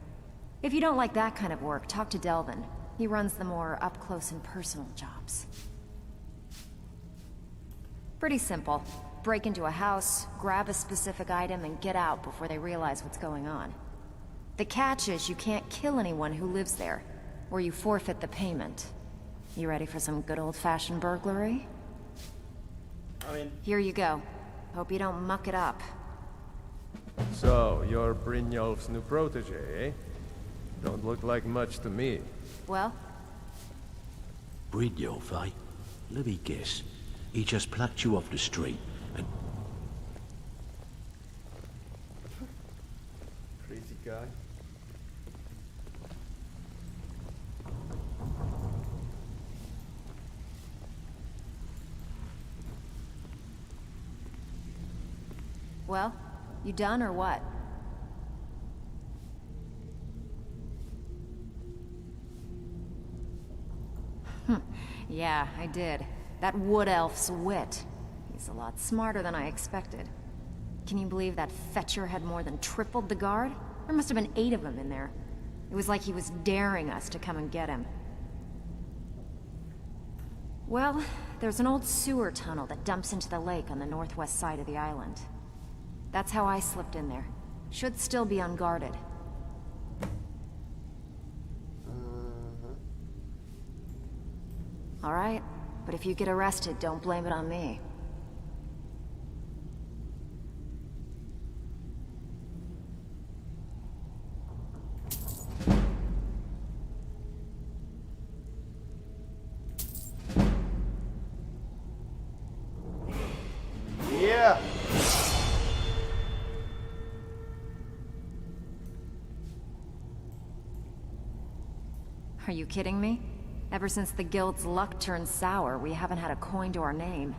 If you don't like that kind of work, talk to Delvin. He runs the more up-close and personal jobs. Pretty simple. Break into a house, grab a specific item, and get out before they realize what's going on. The catch is you can't kill anyone who lives there, or you forfeit the payment. You ready for some good old-fashioned burglary? Here you go. Hope you don't muck it up. So, you're Brynjolf's new protege, eh? Don't look like much to me. Well? Brynjolf, eh? Let me guess. He just plucked you off the street and... Crazy guy. Well, you done or what? Yeah, I did. That wood elf's wit. He's a lot smarter than I expected. Can you believe that fetcher had more than tripled the guard? There must have been 8 of them in there. It was like he was daring us to come and get him. Well, there's an old sewer tunnel that dumps into the lake on the northwest side of the island. That's how I slipped in there. Should still be unguarded. All right, but if you get arrested, don't blame it on me. Yeah! Are you kidding me? Ever since the guild's luck turned sour, we haven't had a coin to our name.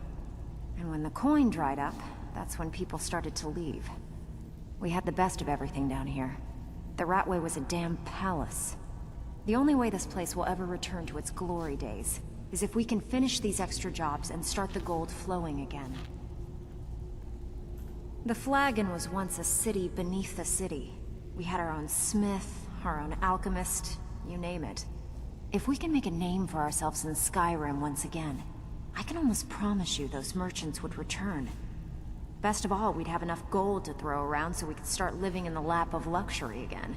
And when the coin dried up, that's when people started to leave. We had the best of everything down here. The Ratway was a damn palace. The only way this place will ever return to its glory days is if we can finish these extra jobs and start the gold flowing again. The Flagon was once a city beneath the city. We had our own smith, our own alchemist, you name it. If we can make a name for ourselves in Skyrim once again, I can almost promise you those merchants would return. Best of all, we'd have enough gold to throw around so we could start living in the lap of luxury again.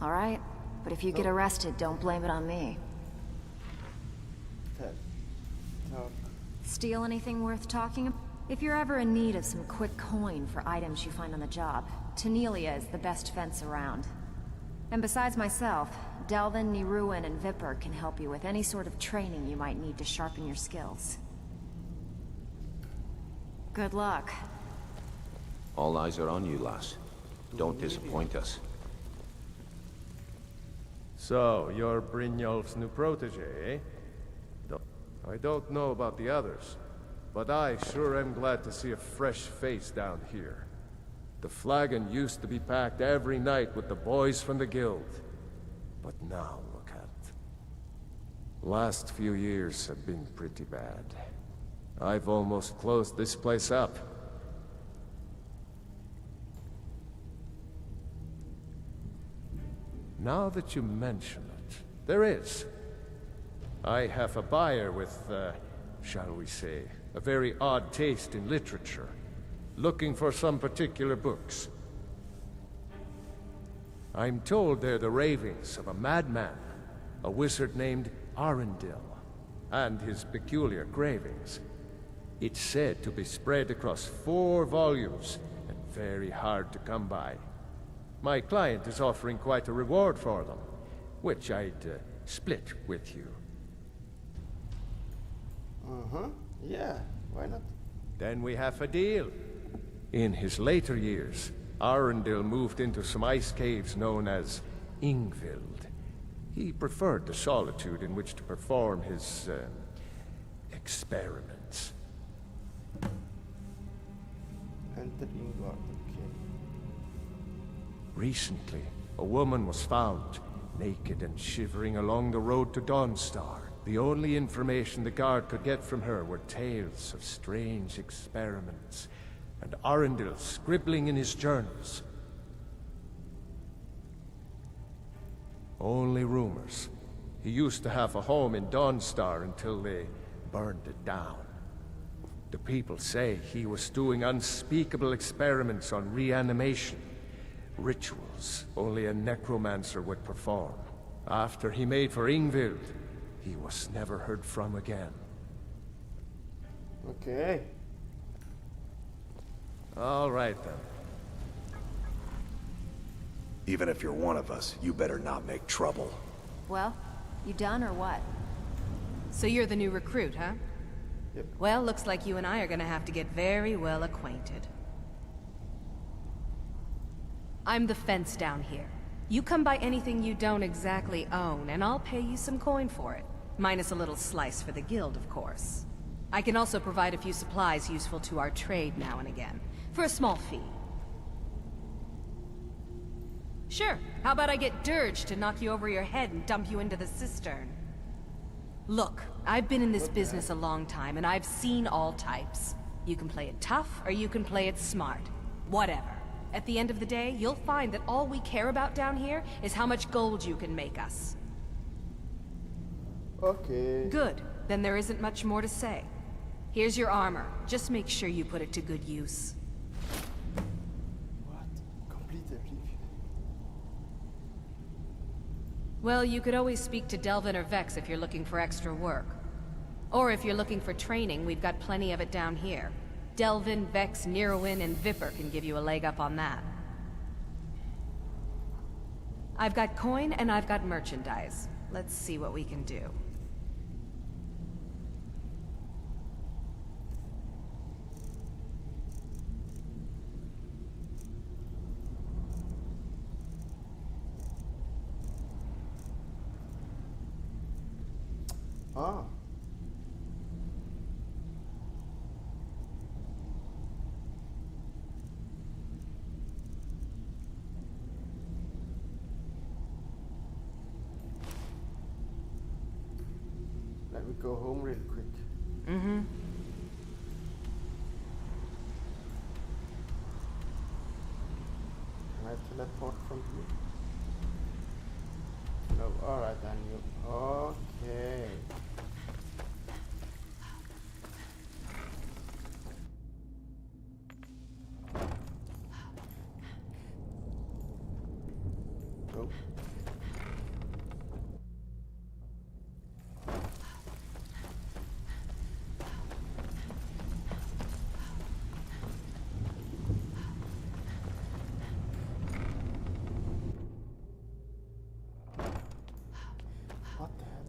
All right, but if you get arrested, don't blame it on me. Steal anything worth talking about? If you're ever in need of some quick coin for items you find on the job, Tanelia is the best fence around. And besides myself, Delvin, Niruin, and Vipper can help you with any sort of training you might need to sharpen your skills. Good luck. All eyes are on you, lass. Don't disappoint us. So, you're Brynjolf's new protege, eh? I don't know about the others, but I sure am glad to see a fresh face down here. The Flagon used to be packed every night with the boys from the guild. But now, look at it. Last few years have been pretty bad. I've almost closed this place up. Now that you mention it, there is. I have a buyer with, shall we say, a very odd taste in literature. Looking for some particular books. I'm told they're the ravings of a madman, a wizard named Arundel, and his peculiar cravings. It's said to be spread across 4 volumes, and very hard to come by. My client is offering quite a reward for them, which I'd split with you. Yeah, why not? Then we have a deal. In his later years, Arundel moved into some ice caves known as Ingvild. He preferred the solitude in which to perform his, experiments. Enter Ingvar, okay. Recently, a woman was found, naked and shivering along the road to Dawnstar. The only information the guard could get from her were tales of strange experiments, and Arundel scribbling in his journals. Only rumors. He used to have a home in Dawnstar until they burned it down. The people say he was doing unspeakable experiments on reanimation, rituals only a necromancer would perform. After he made for Ingvild, he was never heard from again. Okay. All right then. Even if you're one of us, you better not make trouble. Well, you done or what? So you're the new recruit, huh? Yep. Well, looks like you and I are gonna have to get very well acquainted. I'm the fence down here. You come by anything you don't exactly own, and I'll pay you some coin for it. Minus a little slice for the guild, of course. I can also provide a few supplies useful to our trade now and again, for a small fee. Sure, how about I get Dirge to knock you over your head and dump you into the cistern? Look, I've been in this business a long time, and I've seen all types. You can play it tough, or you can play it smart. Whatever. At the end of the day, you'll find that all we care about down here is how much gold you can make us. Okay. Good. Then there isn't much more to say. Here's your armor. Just make sure you put it to good use. What? Complete the review. Well, you could always speak to Delvin or Vex if you're looking for extra work. Or if you're looking for training, we've got plenty of it down here. Delvin, Vex, Nirwin, and Viper can give you a leg up on that. I've got coin and I've got merchandise. Let's see what we can do. Ah. Let me go home real quick. Mm-hmm. Can I teleport from here? No, alright then you. Okay. Oh. What the hell?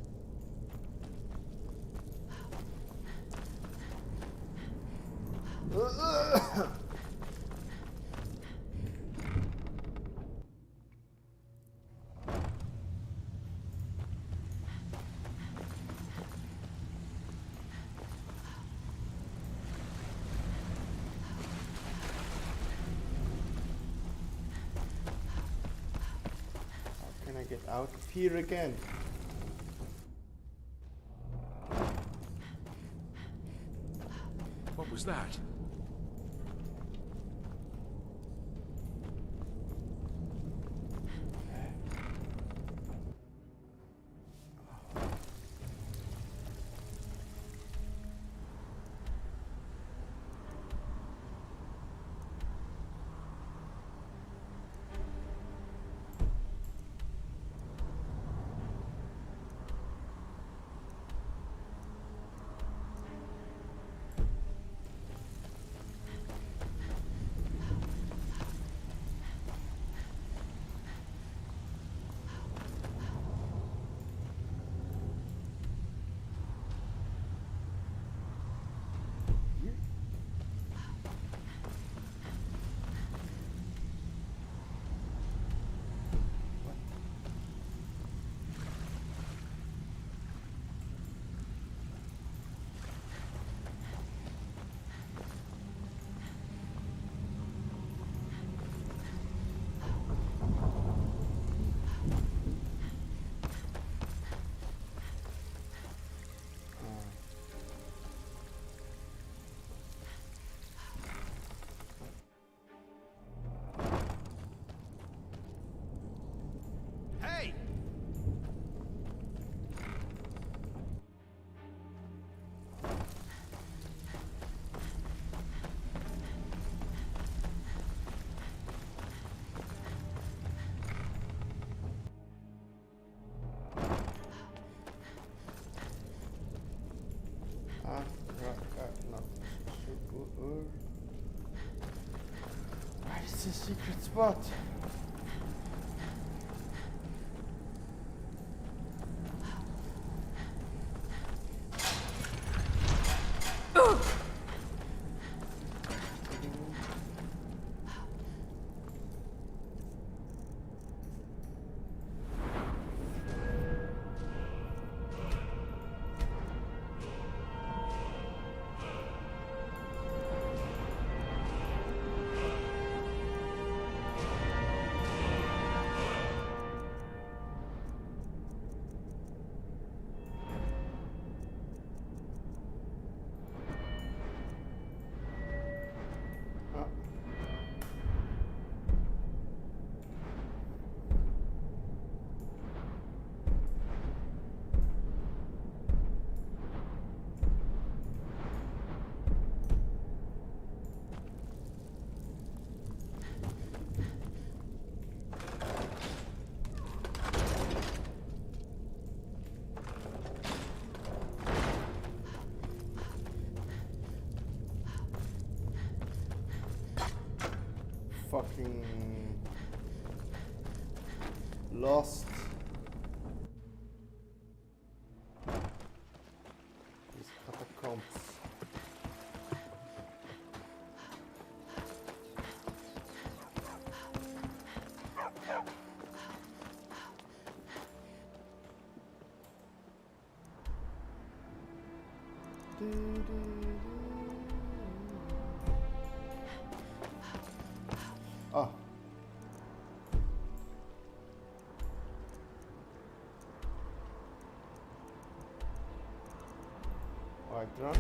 How can I get out of here again? What was that? secret spot. Fucking lost. These catacombs. Oh. Alright, run.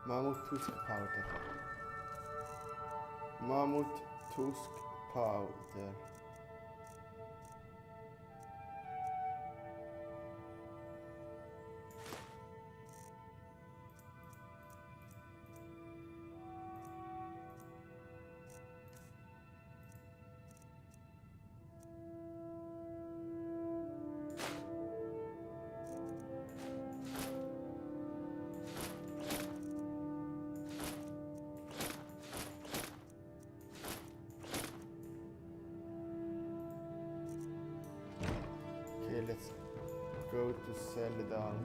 Mammoth Tusk Powder. Mammoth Tusk Powder. Okay, let's go to Celadon.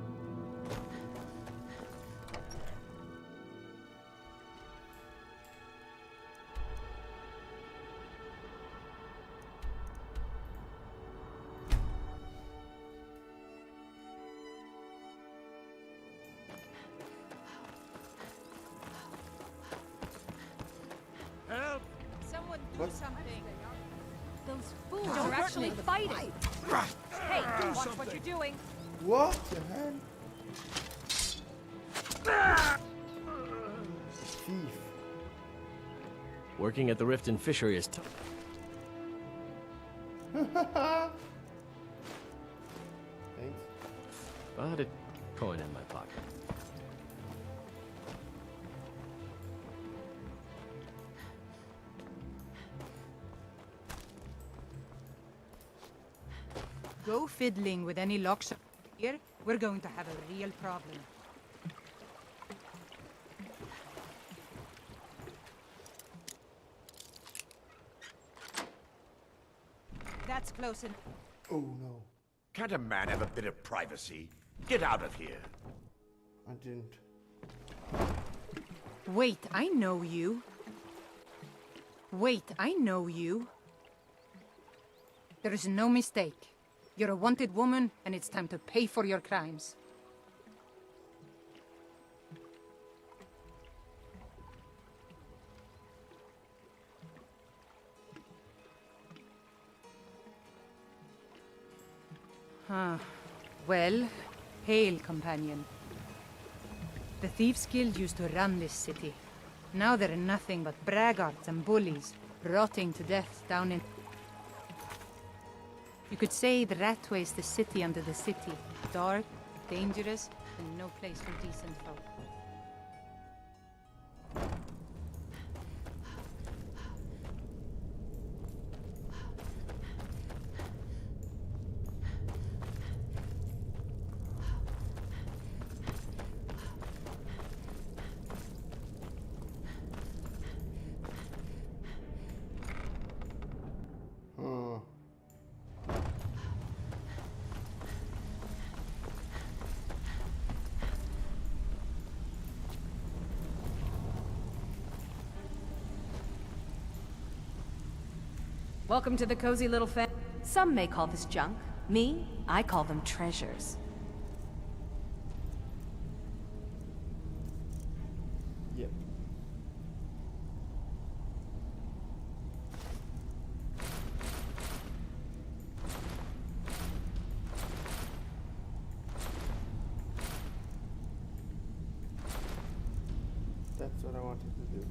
Help! Someone do something. Those fools are actually fighting. Hey, watch what you're doing. What the hell? Thief. Working at the Rift and Fishery is tough. Thanks. But a coin in my pocket. Go fiddling with any locks here, we're going to have a real problem. That's close enough. Oh no. Can't a man have a bit of privacy? Get out of here. I didn't. Wait, I know you. Wait, I know you. There is no mistake. You're a wanted woman, and it's time to pay for your crimes. Well, hail, companion. The Thieves' Guild used to run this city. Now there are nothing but braggarts and bullies, rotting to death down in... You could say the Ratway is the city under the city. Dark, dangerous, and no place for decent folk. Welcome to the cozy little Some may call this junk. Me, I call them treasures. Yep. That's what I wanted to do.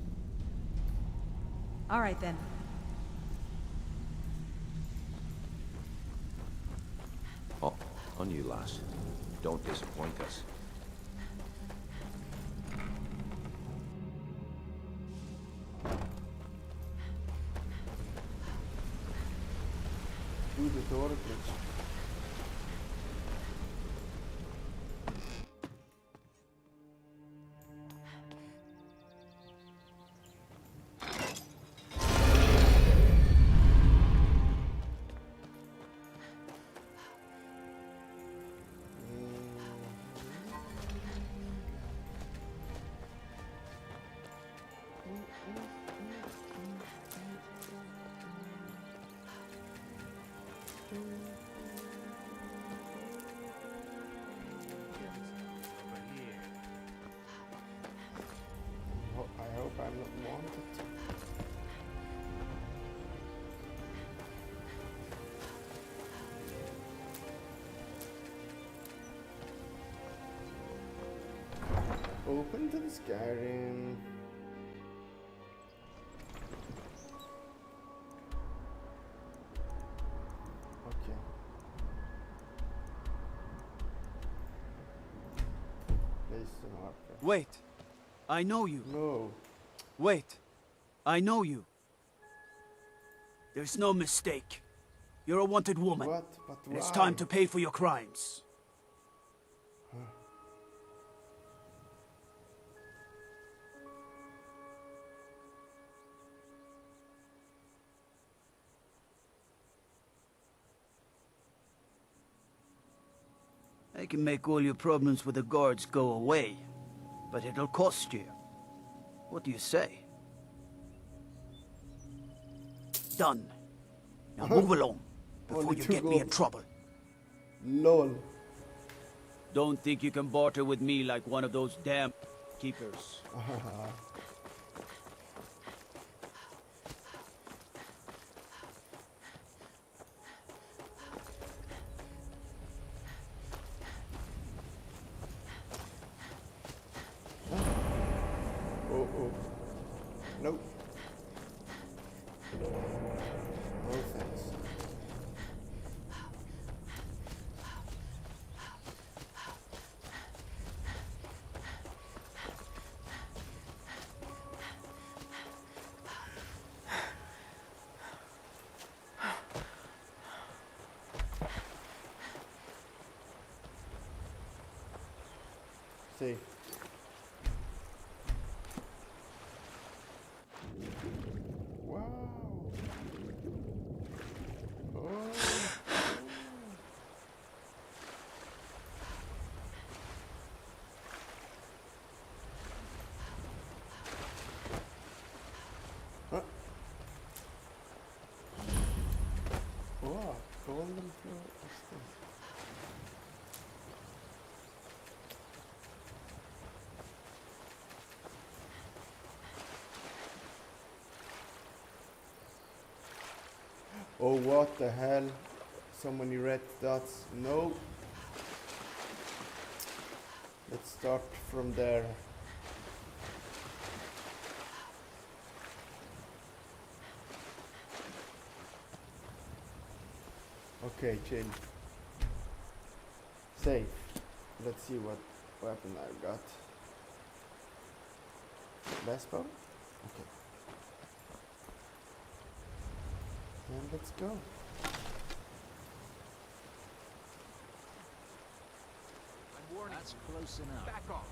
All right then. Oh, on you, lass. Don't disappoint us. Do the door, please. I hope I'm not wanted. Open to the Skyrim. Okay. Place the marker. Wait. I know you. No. Wait. I know you. There's no mistake. You're a wanted woman. What? But And it's why? time to pay for your crimes. I can make all your problems with the guards go away, but it'll cost you. What do you say? Done. Now move along, before Only you 2 get me in gold. trouble. LOL. Don't think you can barter with me like one of those damn keepers. Oh. Nope. No thanks. See. Wow. Oh. Huh? Wow, golden floor. What's this? Oh, what the hell? So many red dots. No. Let's start from there. Okay, chill. Save. Let's see what weapon I got. Best bow? Okay. And let's go. That's close enough. Back off.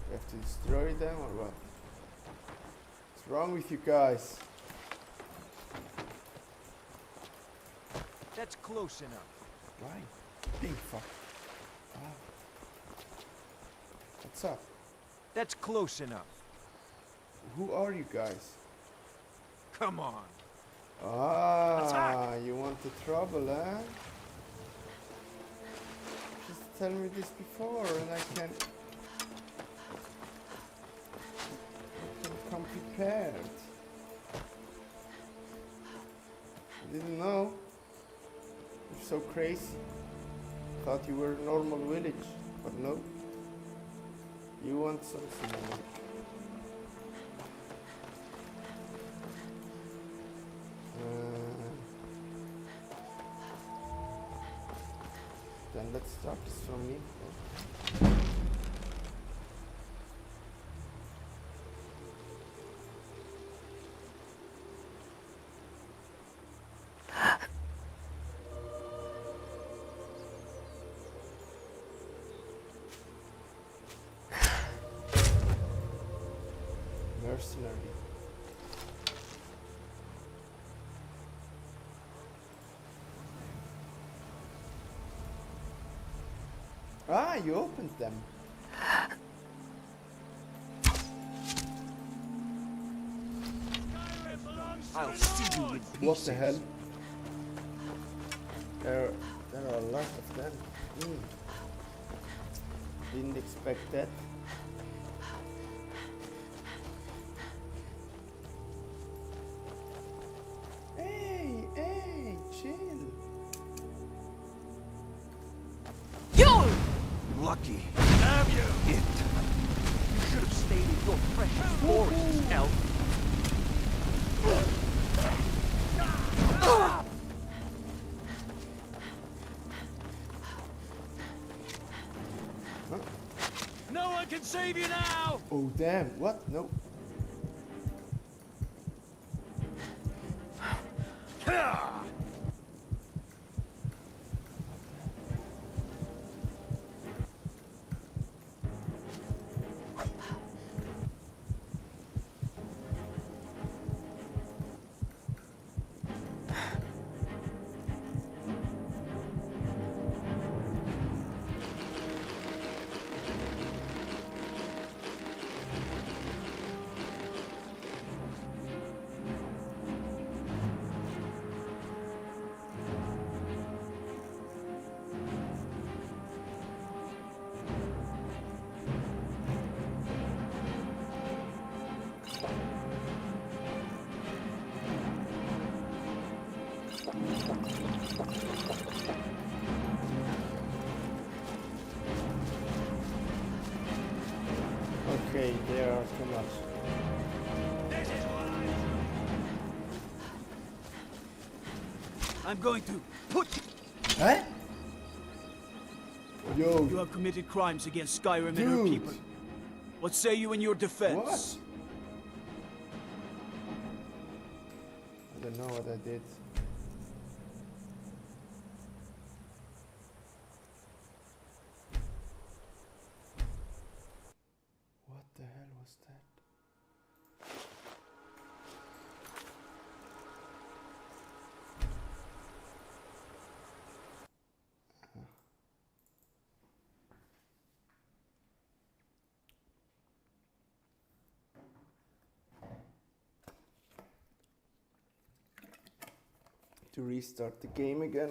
We have to destroy them or what? What's wrong with you guys? That's close enough. Why? Big fuck. Ah. What's up? That's close enough. Who are you guys? Come on. Ah, Attack! you want the trouble, eh? Just tell me this before and I can come prepared. I didn't know. You're so crazy. Thought you were a normal village, but no. You want something more. Then let's start this from me. Mercenary. Ah, you opened them. I'll see you in pieces. What the hell? There are a lot of them. Didn't expect that. Hey, chill. Lucky. Damn you! You should have stayed in your precious forest, elf. No one can save you now! Oh damn, what? No. Okay, there are too much. I'm going to put you. Huh? Yo. You have committed crimes against Skyrim and her people. What say you in your defense? What? I don't know what I did. What the hell was that? To restart the game again.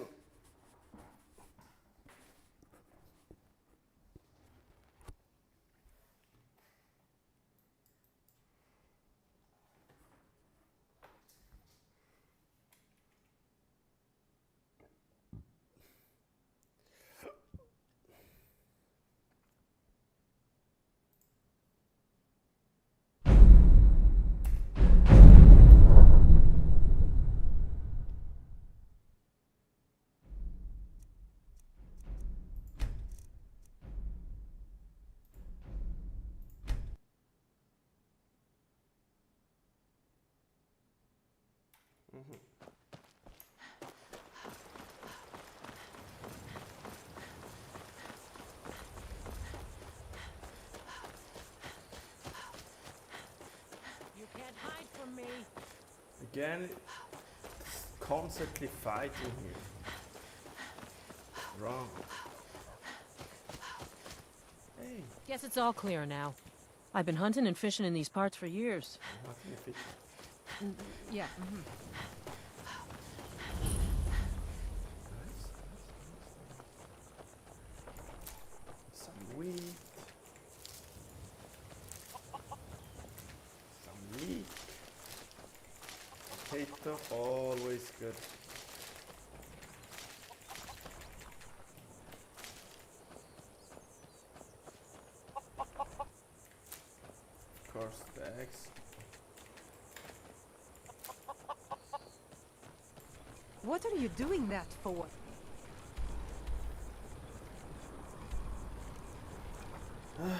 You can't hide from me. Again, constantly fighting here. Wrong. Hey. Guess it's all clear now. I've been hunting and fishing in these parts for years. Hunting and fishing. Yeah. Some wheat. Some meat. Potato, always good. Of course, the eggs. What are you doing that for? Na.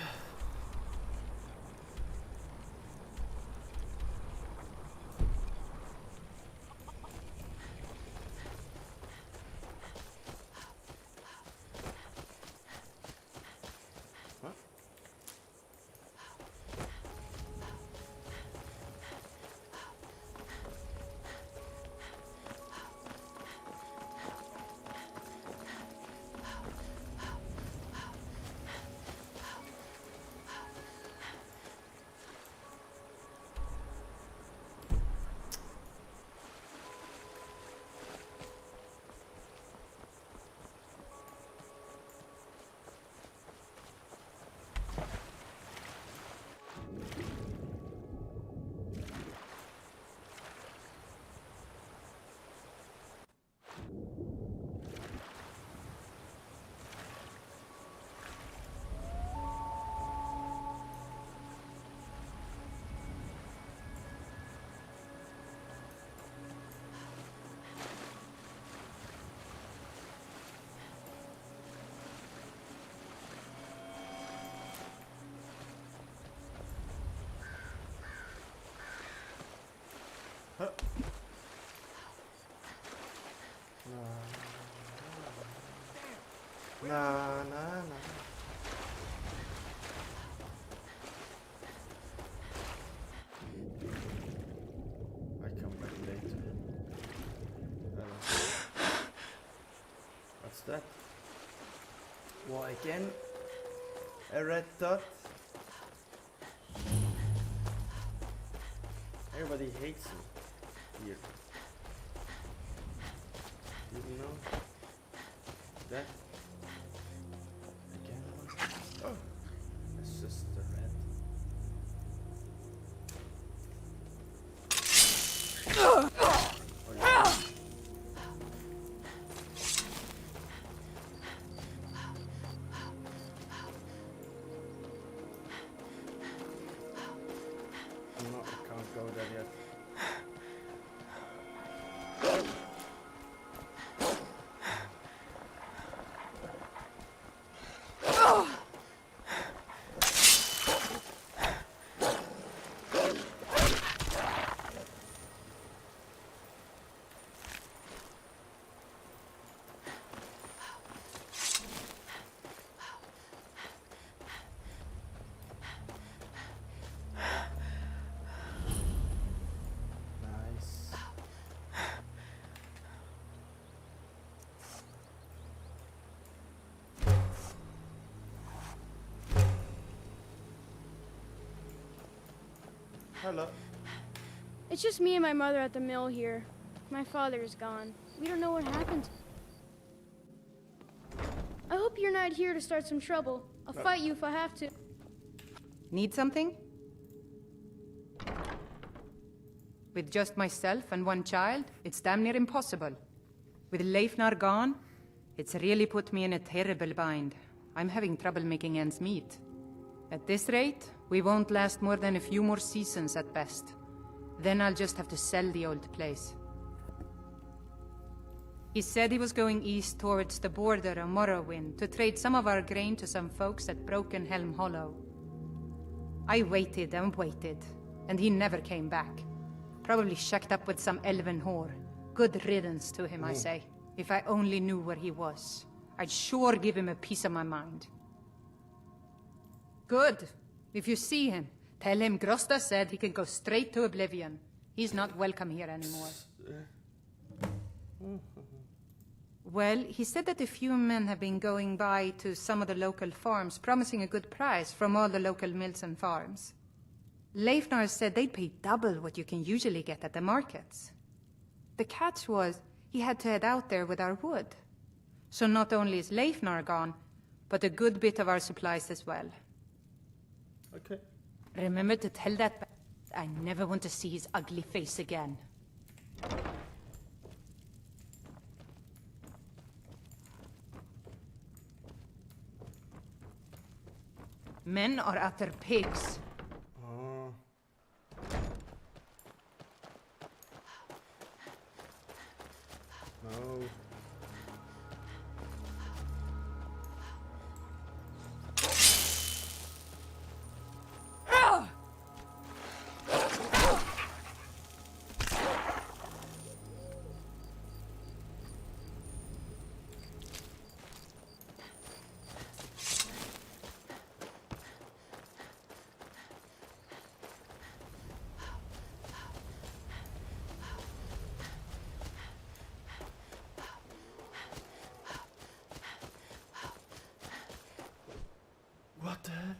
I come back later. What's that? What again? A red dot? Everybody hates me here. Didn't know that. Again. Oh, it's just the red. Oh, yeah. No, I can't go there yet. Hello. It's just me and my mother at the mill here. My father is gone. We don't know what happened. I hope you're not here to start some trouble. I'll fight you if I have to. Need something? With just myself and one child, it's damn near impossible. With Leifnar gone, it's really put me in a terrible bind. I'm having trouble making ends meet. At this rate, we won't last more than a few more seasons at best. Then I'll just have to sell the old place. He said he was going east towards the border of Morrowind to trade some of our grain to some folks at Broken Helm Hollow. I waited and waited, and he never came back. Probably shacked up with some elven whore. Good riddance to him, I say. If I only knew where he was, I'd sure give him a piece of my mind. Good. If you see him, tell him Grosta said he can go straight to Oblivion. He's not welcome here anymore. Well, he said that a few men have been going by to some of the local farms, promising a good price from all the local mills and farms. Leifnar said they'd pay double what you can usually get at the markets. The catch was, he had to head out there with our wood. So not only is Leifnar gone, but a good bit of our supplies as well. Okay. Remember to tell that I never want to see his ugly face again. Men are after pigs. No. What the hell?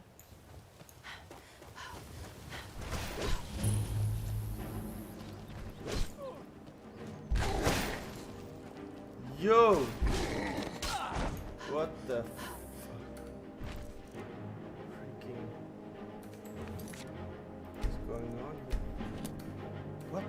Yo! What the fuck? Freaking... What's going on here? What?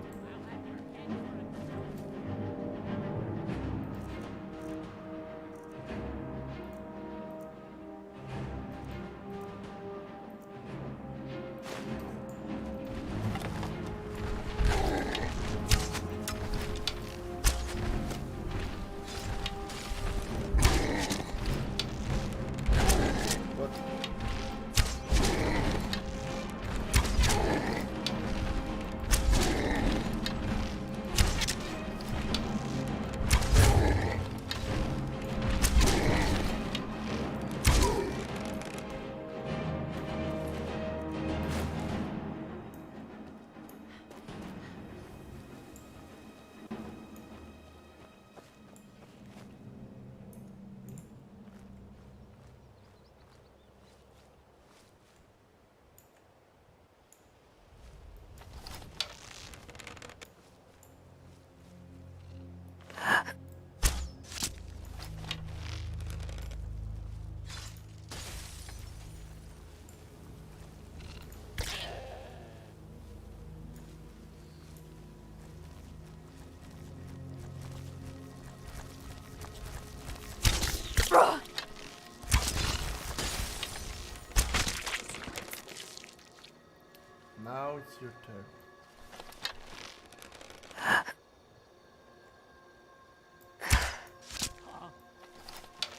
Now it's your turn.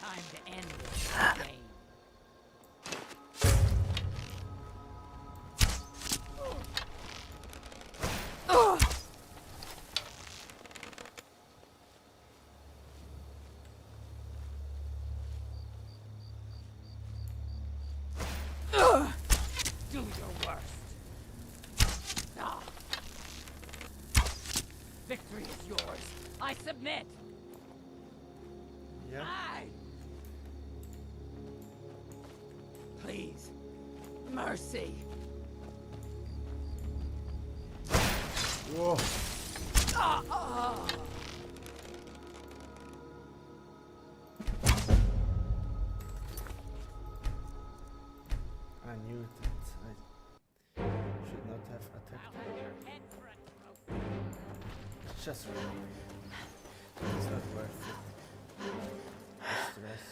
Time to end this game. Do your worst. Ah. Victory is yours. I submit. Yeah. Please. Mercy. Whoa. I knew that I should not have attacked him. It's just wrong. It's not worth it. The stress.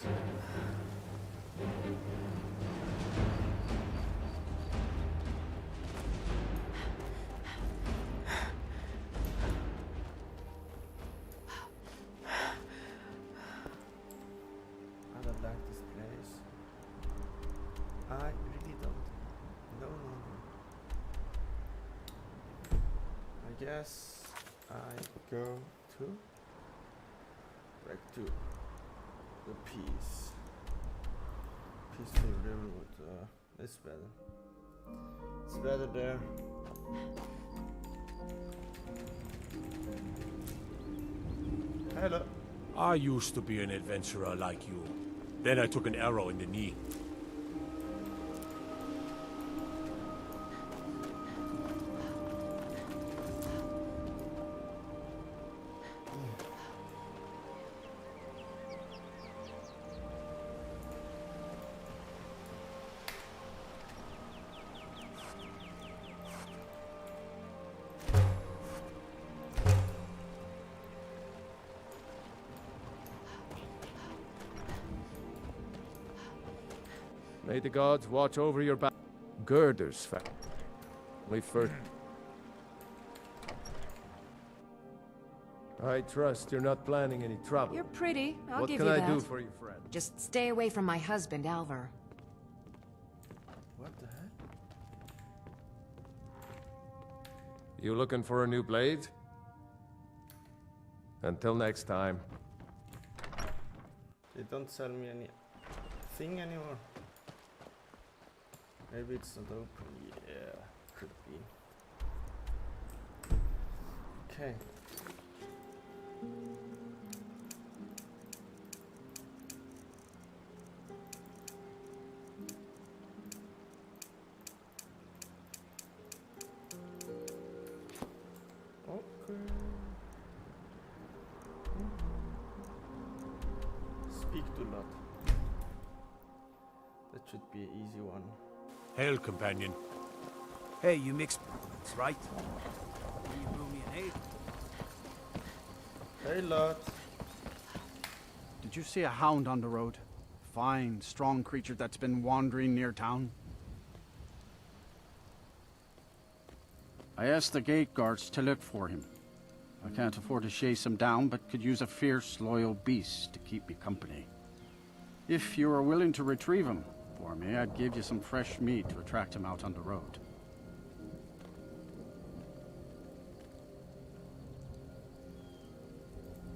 I don't like this place. I really don't. No. I guess I go to back to the peace river, but it's better. It's better there. Hello. I used to be an adventurer like you. Then I took an arrow in the knee. May the gods watch over your back. Girders family first. I trust you're not planning any trouble. You're pretty. I'll what give can you I that. do for you, friend? Just stay away from my husband, Alvar. What the heck? You looking for a new blade? Until next time. They don't sell me anything anymore. Maybe it's not open. Yeah, could be. Okay. Okay. Speak to lot. That should be an easy one. Hail, companion. Hey, you mix, right? You brew me an ale. Hey, lot. Did you see a hound on the road? Fine, strong creature that's been wandering near town? I asked the gate guards to look for him. I can't afford to chase him down, but could use a fierce, loyal beast to keep me company. If you are willing to retrieve him for me, I'd give you some fresh meat to attract him out on the road.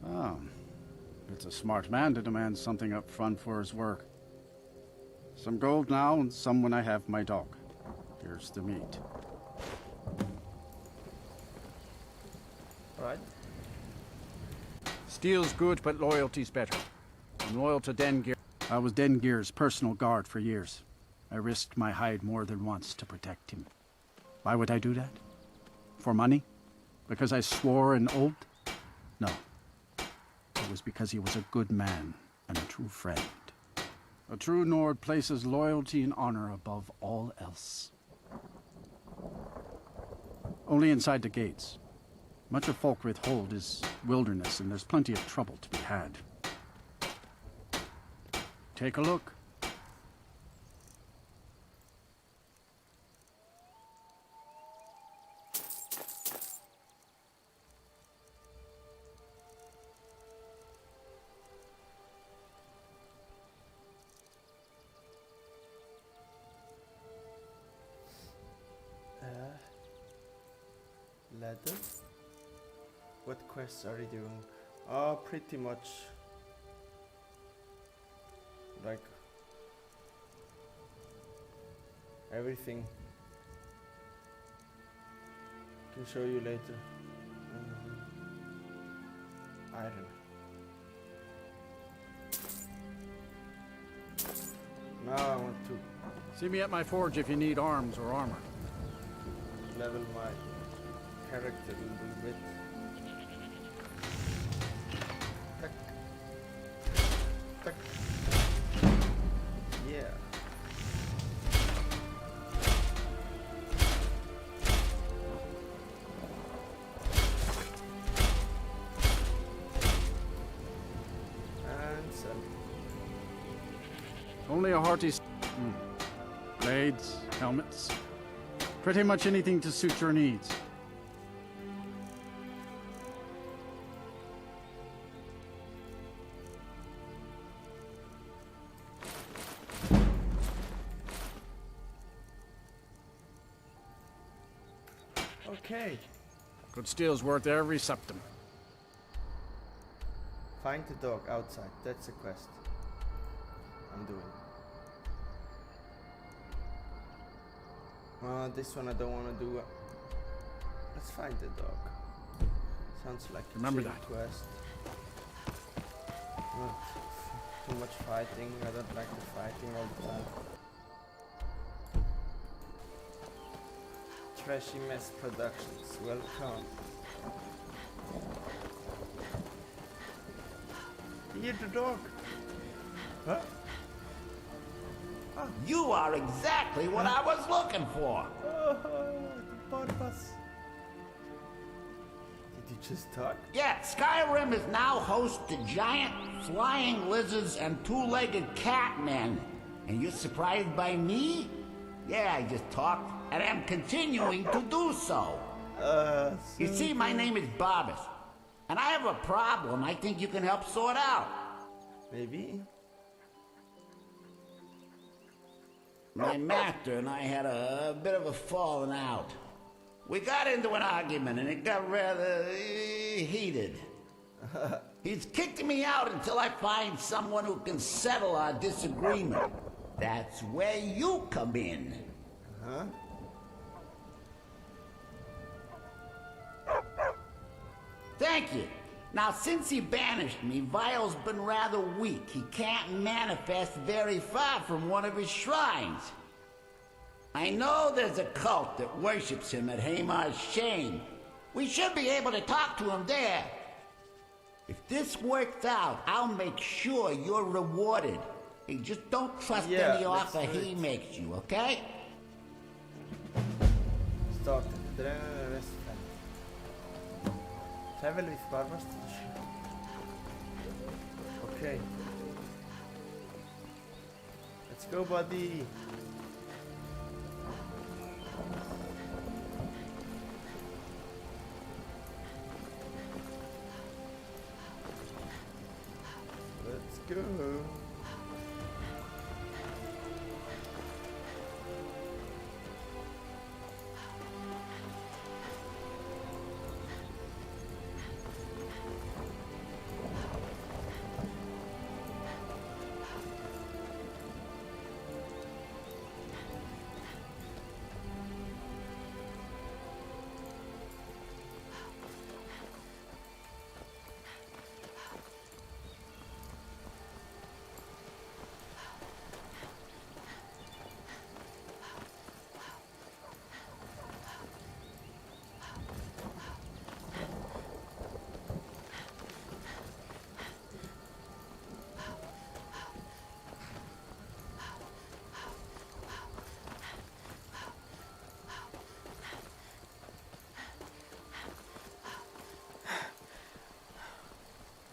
Ah, it's a smart man to demand something up front for his work. Some gold now, and some when I have my dog. Here's the meat. Right. Steel's good, but loyalty's better. I'm loyal to Dengear. I was Dengear's personal guard for years. I risked my hide more than once to protect him. Why would I do that? For money? Because I swore an oath? No. It was because he was a good man and a true friend. A true Nord places loyalty and honor above all else. Only inside the gates. Much of Folkvith Hold is wilderness, and there's plenty of trouble to be had. Take a look. Ladder. What quests are you doing? Oh, pretty much like everything. Can show you later. Iron. Now I want to See me at my forge if you need arms or armor. level my character a little bit. Tack. Tack. Yeah. And sell. Only a hearty... Blades, helmets. Pretty much anything to suit your needs. Okay. but steel's worth every septim. Find the dog outside. That's a quest I'm doing. This one I don't want to do. Let's find the dog. Sounds like a Remember chill that. quest. Not too much fighting. I don't like the fighting all the time. Trashy Mess Productions. Welcome. Here the dog. Huh? You are exactly what I was looking for. The purpose. Did you just talk? Yeah, Skyrim is now host to giant flying lizards and two-legged cat men. And you're surprised by me? Yeah, I just talked, and I'm continuing to do so. You see, my name is Barbas, and I have a problem I think you can help sort out. Maybe. My master and I had a bit of a falling out. We got into an argument and it got rather heated. He's kicked me out until I find someone who can settle our disagreement. That's where you come in. Huh? Thank you. Now, since he banished me, Vile's been rather weak. He can't manifest very far from one of his shrines. I know there's a cult that worships him at Hamar's Shane. We should be able to talk to him there. If this works out, I'll make sure you're rewarded. Hey, just don't trust any offer he makes you, okay? Start the rest. Travel with Barbas to the ship. Okay. Let's go, buddy. Let's go.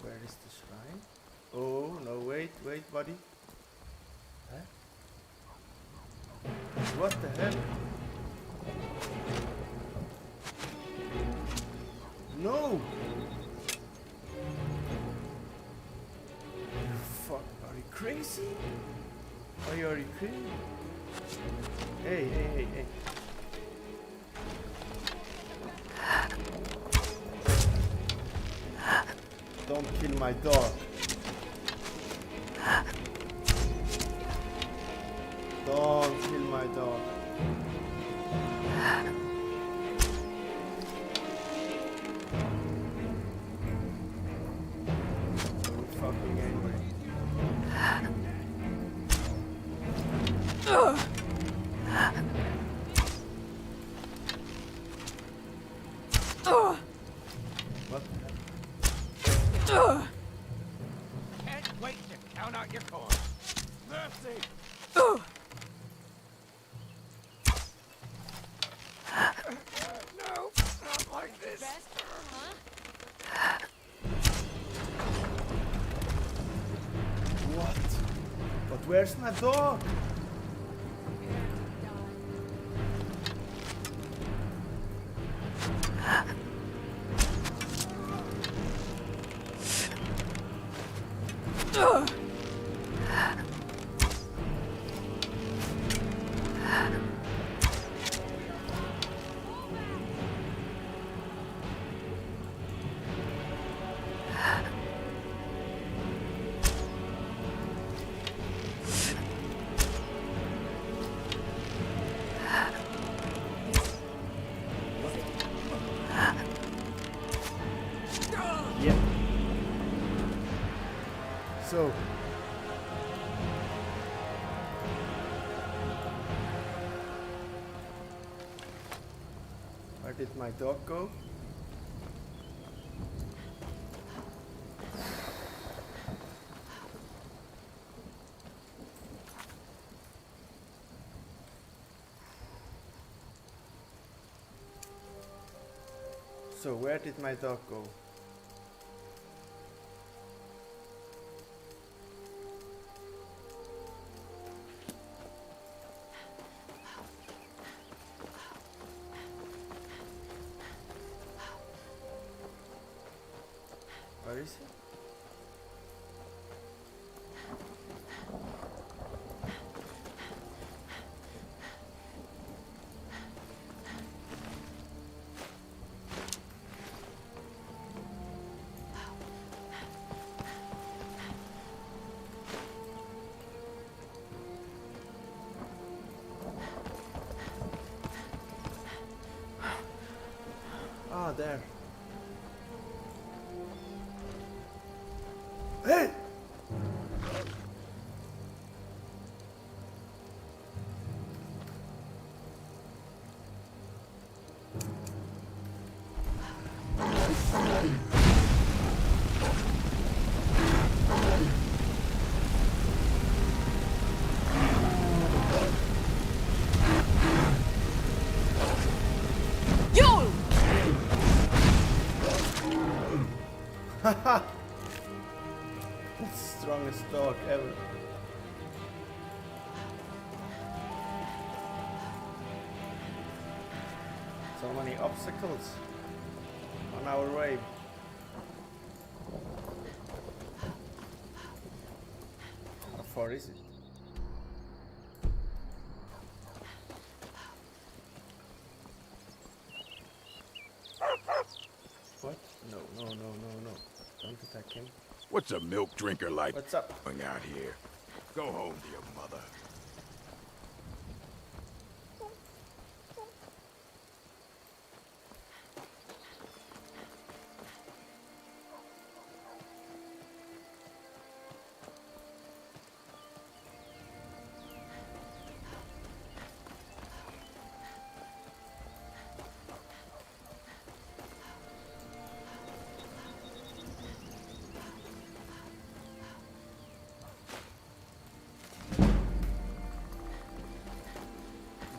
Where is the shrine? Oh, no, wait, buddy. Huh? What the hell? No! Fuck, are you crazy? Are you crazy? Hey. Don't kill my dog. Don't kill my dog. So fucking angry. What the hell? Can't wait to count out your coins. Mercy! No, not like this. What? But where's my dog? So, where did my dog go? So where did my dog go? Where is he? Ah, there. Hey! Haha! That's the strongest dog ever. So many obstacles on our way. How far is it? What? No, no, no, no, no. Don't attack him. What's a milk drinker like? What's up? Going out here. Go home to your mother.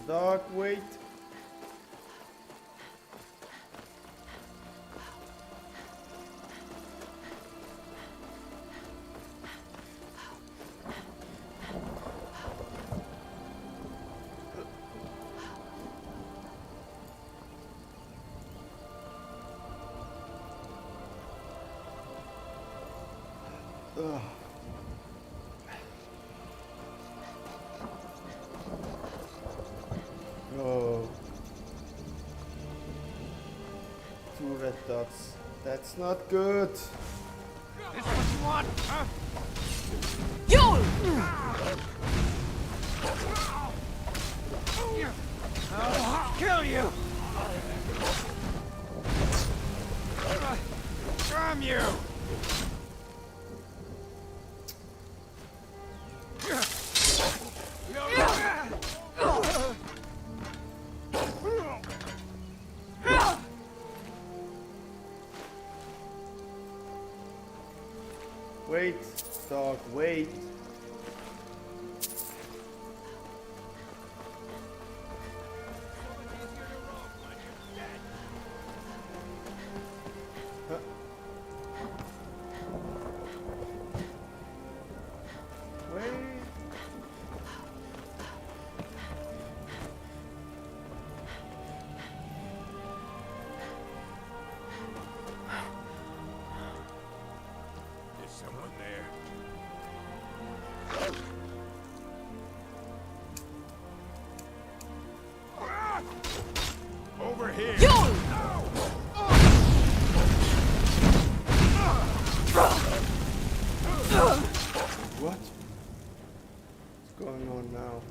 Dog, wait. Ugh. Oh. 2 red dots. That's not good. This what you want, huh? I'll kill you! Damn you! Wait, dog, wait. Huh. Wait. There's someone there. Over here. What? What's going on now?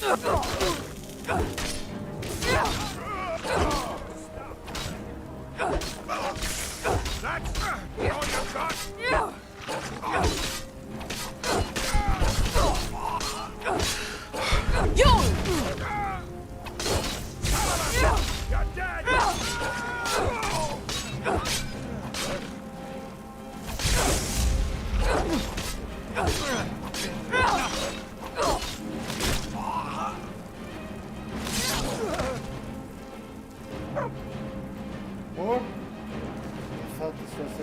That's all you got? You're dead! Or I thought this was a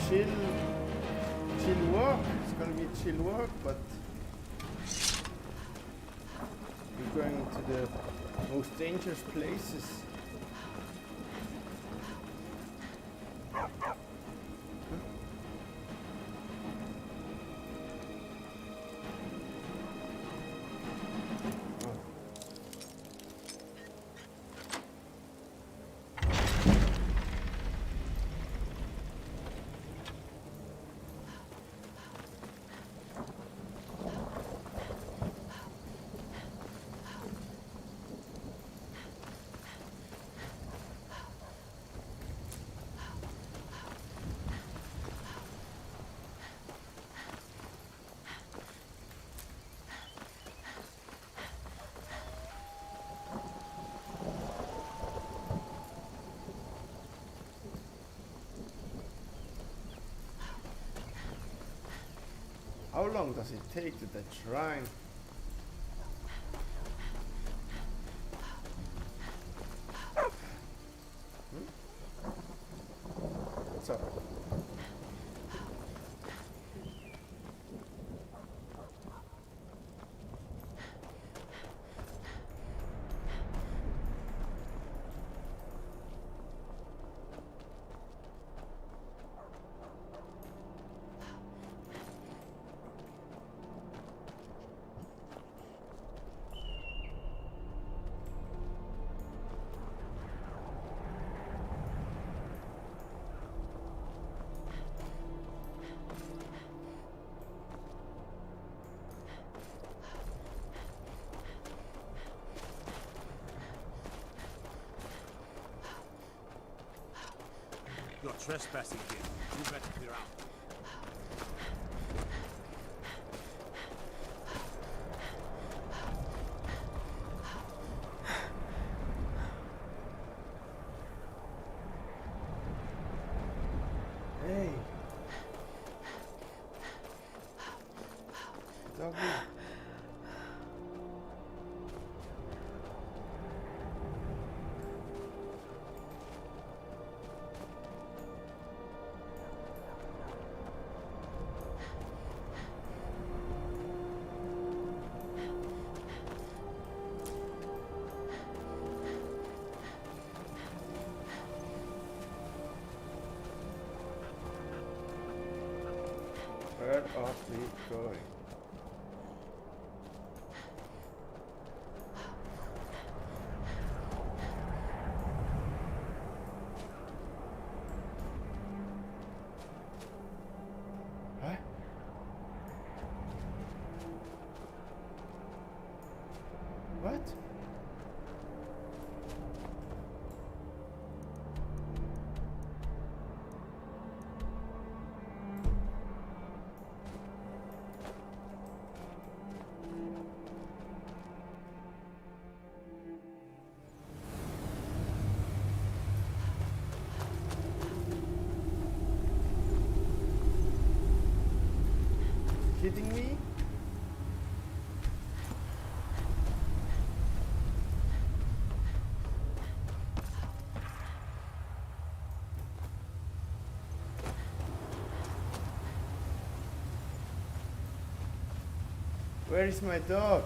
chill walk. It's gonna be a chill walk, but we're going to the most dangerous places. How long does it take to that shrine? What's up? You're trespassing here. You better clear out. Hey. Doggy. Where are we going? Huh? What? Kidding me? Where is my dog?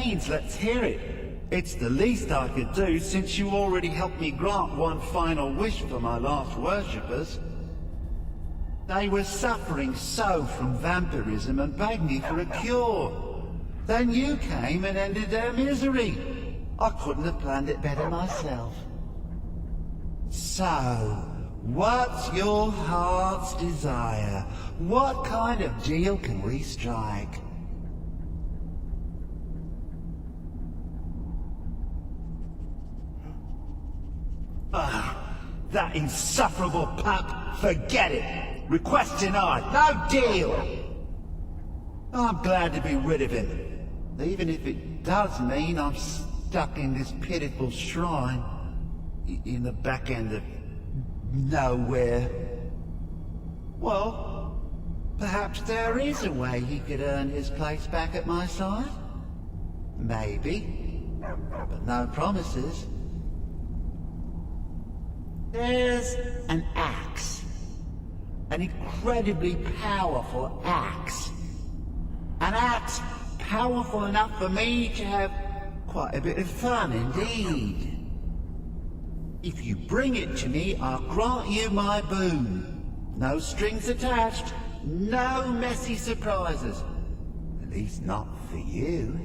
means, let's hear it. It's the least I could do since you already helped me grant one final wish for my last worshippers. They were suffering so from vampirism and begged me for a cure. Then you came and ended their misery. I couldn't have planned it better myself. So, what's your heart's desire? What kind of deal can we strike? Ah, that insufferable pup! Forget it! Request denied! No deal! I'm glad to be rid of him, even if it does mean I'm stuck in this pitiful shrine in the back end of nowhere. Well, perhaps there is a way he could earn his place back at my side? Maybe, but no promises. There's an axe. An incredibly powerful axe. An axe powerful enough for me to have quite a bit of fun indeed. If you bring it to me, I'll grant you my boon. No strings attached, no messy surprises. At least not for you.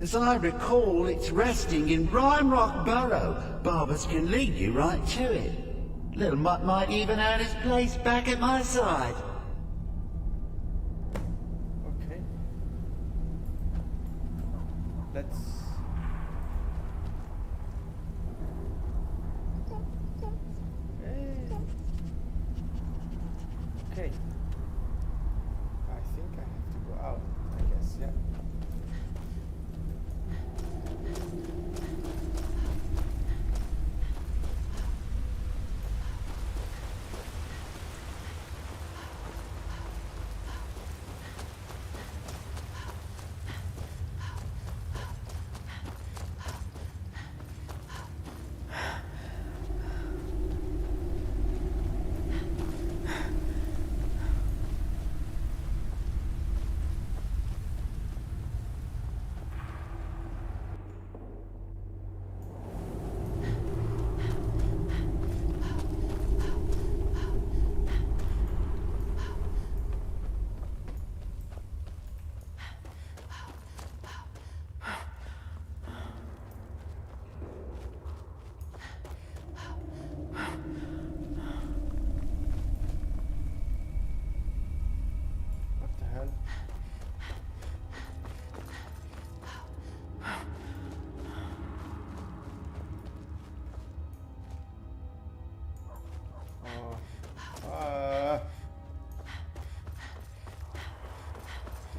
As I recall, it's resting in Rime Rock Burrow. Barbers can lead you right to it. Little Mutt might even earn his place back at my side. Okay. Let's... Okay. I think I have to go out, I guess, yeah.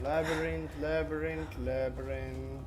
Labyrinth, labyrinth, labyrinth.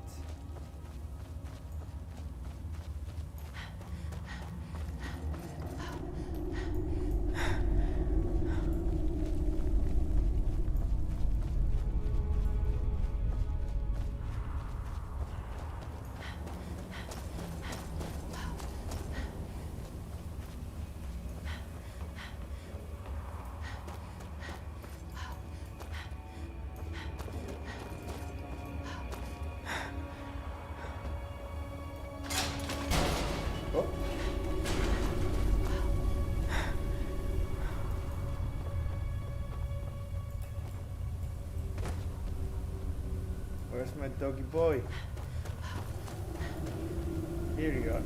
Where's my doggy boy? Here you are.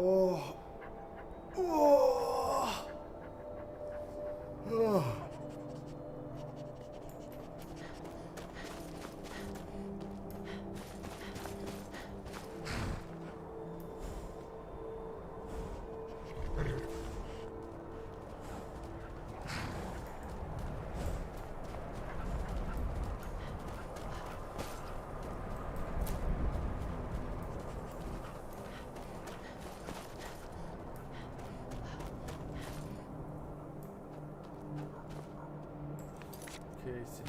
Oh. Oh. Oh. crazy.